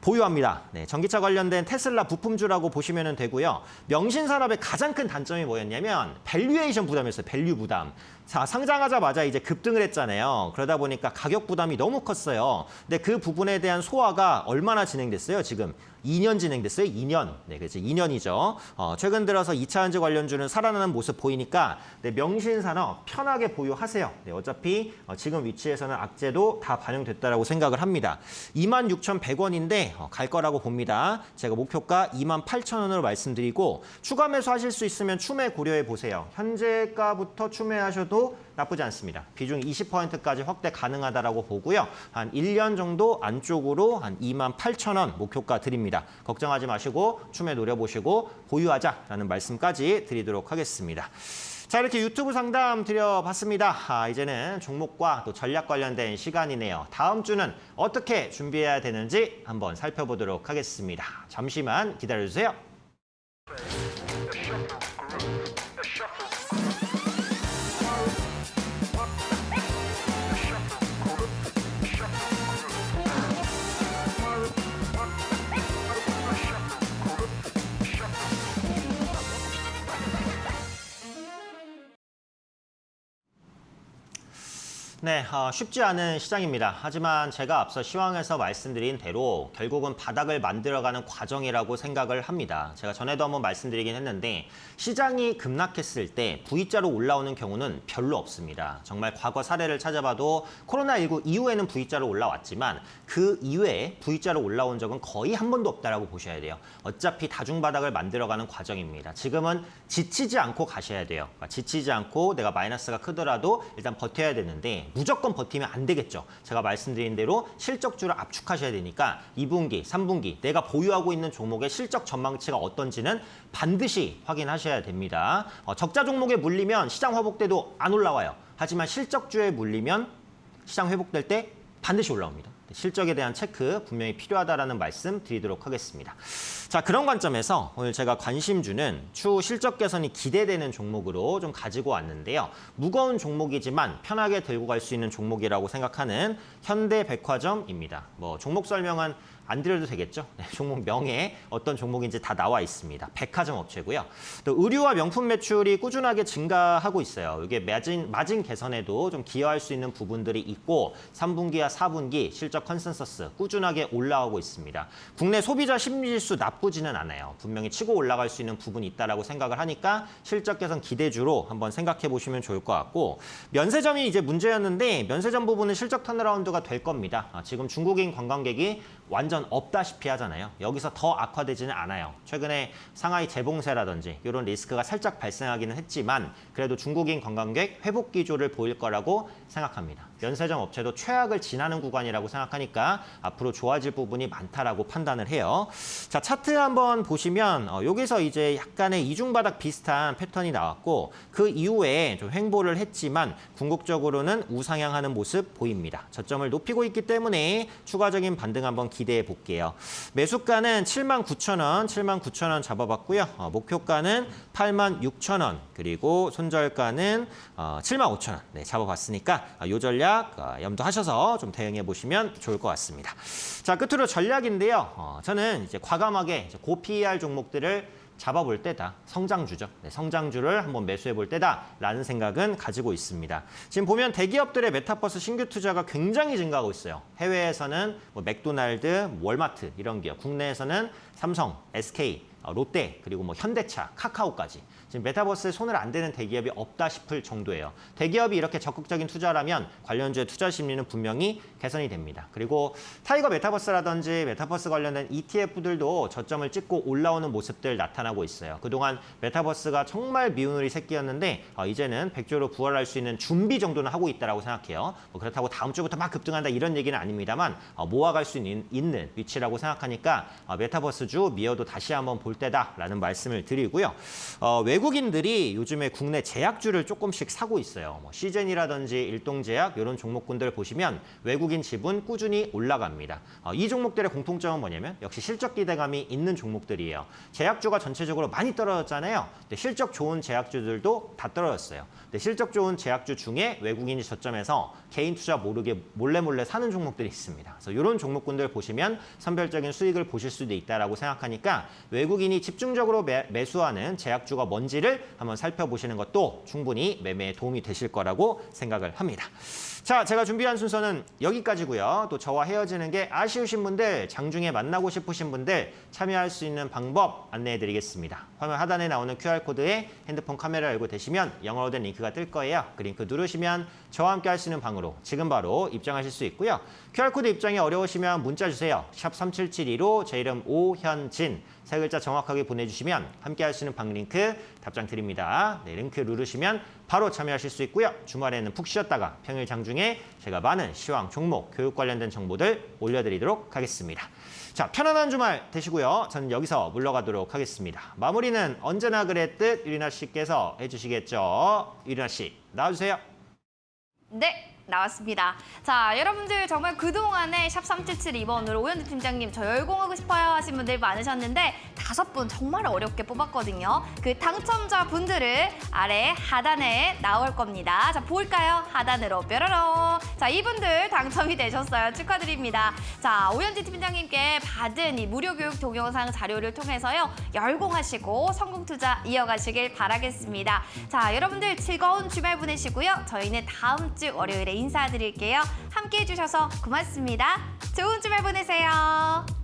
보유합니다. 네, 전기차 관련된 테슬라 부품주라고 보시면 되고요. 명신산업의 가장 큰 단점이 뭐였냐면 밸류에이션 부담이었어요. 밸류 부담. 자, 상장하자마자 이제 급등을 했잖아요. 그러다 보니까 가격 부담이 너무 컸어요. 근데 그 부분에 대한 소화가 얼마나 진행됐어요? 지금 2년 진행됐어요. 2년. 네, 그렇죠. 2년이죠. 최근 들어서 2차 전지 관련주는 살아나는 모습 보이니까 명신산업 편하게 보유하세요. 네, 어차피 지금 위치에서는 악재도 다 반영됐다라고 생각을 합니다. 26,100원인데 갈 거라고 봅니다. 제가 목표가 28,000원으로 말씀드리고 추가 매수하실 수 있으면 추매 고려해 보세요. 현재가부터 추매하셔도 나쁘지 않습니다. 비중 20%까지 확대 가능하다라고 보고요. 한 1년 정도 안쪽으로 한 28,000원 목표가 드립니다. 걱정하지 마시고 추매 노려보시고 보유하자라는 말씀까지 드리도록 하겠습니다. 자, 이렇게 유튜브 상담 드려봤습니다. 이제는 종목과 또 전략 관련된 시간이네요. 다음 주는 어떻게 준비해야 되는지 한번 살펴보도록 하겠습니다. 잠시만 기다려주세요. 네, 쉽지 않은 시장입니다. 하지만 제가 앞서 시황에서 말씀드린 대로 결국은 바닥을 만들어가는 과정이라고 생각을 합니다. 제가 전에도 한번 말씀드리긴 했는데 시장이 급락했을 때 V자로 올라오는 경우는 별로 없습니다. 정말 과거 사례를 찾아봐도 코로나19 이후에는 V자로 올라왔지만 그 이외에 V자로 올라온 적은 거의 한 번도 없다라고 보셔야 돼요. 어차피 다중바닥을 만들어가는 과정입니다. 지금은 지치지 않고 가셔야 돼요. 지치지 않고 내가 마이너스가 크더라도 일단 버텨야 되는데 무조건 버티면 안 되겠죠. 제가 말씀드린 대로 실적주를 압축하셔야 되니까 2분기, 3분기 내가 보유하고 있는 종목의 실적 전망치가 어떤지는 반드시 확인하셔야 됩니다. 적자 종목에 물리면 시장 회복돼도 안 올라와요. 하지만 실적주에 물리면 시장 회복될 때 반드시 올라옵니다. 실적에 대한 체크 분명히 필요하다라는 말씀 드리도록 하겠습니다. 자, 그런 관점에서 오늘 제가 관심주는 추후 실적 개선이 기대되는 종목으로 좀 가지고 왔는데요. 무거운 종목이지만 편하게 들고 갈 수 있는 종목이라고 생각하는 현대백화점입니다. 뭐 종목 설명은 안 드려도 되겠죠? 네, 종목 명에 어떤 종목인지 다 나와 있습니다. 백화점 업체고요. 또 의류와 명품 매출이 꾸준하게 증가하고 있어요. 이게 마진 개선에도 좀 기여할 수 있는 부분들이 있고 3분기와 4분기 실적 컨센서스 꾸준하게 올라오고 있습니다. 국내 소비자 심리지수 나쁘지는 않아요. 분명히 치고 올라갈 수 있는 부분이 있다라고 생각을 하니까 실적 개선 기대주로 한번 생각해 보시면 좋을 것 같고 면세점이 이제 문제였는데 면세점 부분은 실적 턴어라운드가 될 겁니다. 지금 중국인 관광객이 완전 없다시피 하잖아요. 여기서 더 악화되지는 않아요. 최근에 상하이 재봉쇄라든지 이런 리스크가 살짝 발생하기는 했지만 그래도 중국인 관광객 회복 기조를 보일 거라고 생각합니다. 면세점 업체도 최악을 지나는 구간이라고 생각하니까 앞으로 좋아질 부분이 많다라고 판단을 해요. 자, 차트 한번 보시면 여기서 이제 약간의 이중바닥 비슷한 패턴이 나왔고 그 이후에 좀 횡보를 했지만 궁극적으로는 우상향하는 모습 보입니다. 저점을 높이고 있기 때문에 추가적인 반등 한번 기대해 볼게요. 매수가는 79,000원, 79,000원 잡아봤고요. 목표가는 86,000원, 그리고 손절가는 75,000원 네, 잡아봤으니까 요 전략 염두하셔서 좀 대응해 보시면 좋을 것 같습니다. 자, 끝으로 전략인데요. 저는 이제 과감하게 고PER 종목들을 잡아볼 때다. 성장주죠. 네, 성장주를 한번 매수해 볼 때다라는 생각은 가지고 있습니다. 지금 보면 대기업들의 메타버스 신규 투자가 굉장히 증가하고 있어요. 해외에서는 뭐 맥도날드, 월마트 이런 기업, 국내에서는 삼성, SK, 롯데, 그리고 뭐 현대차, 카카오까지 지금 메타버스에 손을 안 대는 대기업이 없다 싶을 정도예요. 대기업이 이렇게 적극적인 투자라면 관련주의 투자 심리는 분명히 개선이 됩니다. 그리고 타이거 메타버스라든지 메타버스 관련된 ETF들도 저점을 찍고 올라오는 모습들 나타나고 있어요. 그동안 메타버스가 정말 미운우리 새끼였는데 이제는 백조로 부활할 수 있는 준비 정도는 하고 있다고 생각해요. 뭐 그렇다고 다음 주부터 막 급등한다 이런 얘기는 아닙니다만 모아갈 수 있는 위치라고 생각하니까 메타버스주 미어도 다시 한번 볼 때다라는 말씀을 드리고요. 외국인들이 요즘에 국내 제약주를 조금씩 사고 있어요. 뭐 시젠이라든지 일동제약 이런 종목군들 보시면 외국인 지분 꾸준히 올라갑니다. 이 종목들의 공통점은 뭐냐면 역시 실적 기대감이 있는 종목들이에요. 제약주가 전체적으로 많이 떨어졌잖아요. 근데 실적 좋은 제약주들도 다 떨어졌어요. 근데 실적 좋은 제약주 중에 외국인이 저점에서 개인 투자 모르게 몰래 사는 종목들이 있습니다. 그래서 이런 종목군들 보시면 선별적인 수익을 보실 수도 있다라고 생각하니까 외국인이 집중적으로 매수하는 제약주가 뭔지를 한번 살펴보시는 것도 충분히 매매에 도움이 되실 거라고 생각을 합니다. 자, 제가 준비한 순서는 여기까지고요. 또 저와 헤어지는 게 아쉬우신 분들, 장중에 만나고 싶으신 분들 참여할 수 있는 방법 안내해 드리겠습니다. 화면 하단에 나오는 QR코드에 핸드폰 카메라 열고 되시면 영어로 된 링크가 뜰 거예요. 그 링크 누르시면 저와 함께 할 수 있는 방으로 지금 바로 입장하실 수 있고요. QR코드 입장이 어려우시면 문자 주세요. 샵 3772로 제 이름 오현진 세 글자 정확하게 보내주시면 함께 할 수 있는 방 링크 답장 드립니다. 네, 링크 누르시면 바로 참여하실 수 있고요. 주말에는 푹 쉬었다가 평일 장중에 제가 많은 시황, 종목, 교육 관련된 정보들 올려드리도록 하겠습니다. 자, 편안한 주말 되시고요. 저는 여기서 물러가도록 하겠습니다. 마무리는 언제나 그랬듯 유리나 씨께서 해주시겠죠. 유리나 씨, 나와주세요. 네. 나왔습니다. 자, 여러분들 정말 그동안에 샵 3772번으로 오현주 팀장님 저 열공하고 싶어요 하신 분들 많으셨는데 5분 정말 어렵게 뽑았거든요. 그 당첨자 분들을 아래 하단에 나올 겁니다. 자, 볼까요? 하단으로 뾰로롱. 자, 이분들 당첨이 되셨어요. 축하드립니다. 자, 오현주 팀장님께 받은 이 무료 교육 동영상 자료를 통해서요. 열공하시고 성공 투자 이어가시길 바라겠습니다. 자, 여러분들 즐거운 주말 보내시고요. 저희는 다음 주 월요일에 인사드릴게요. 함께해 주셔서 고맙습니다. 좋은 주말 보내세요.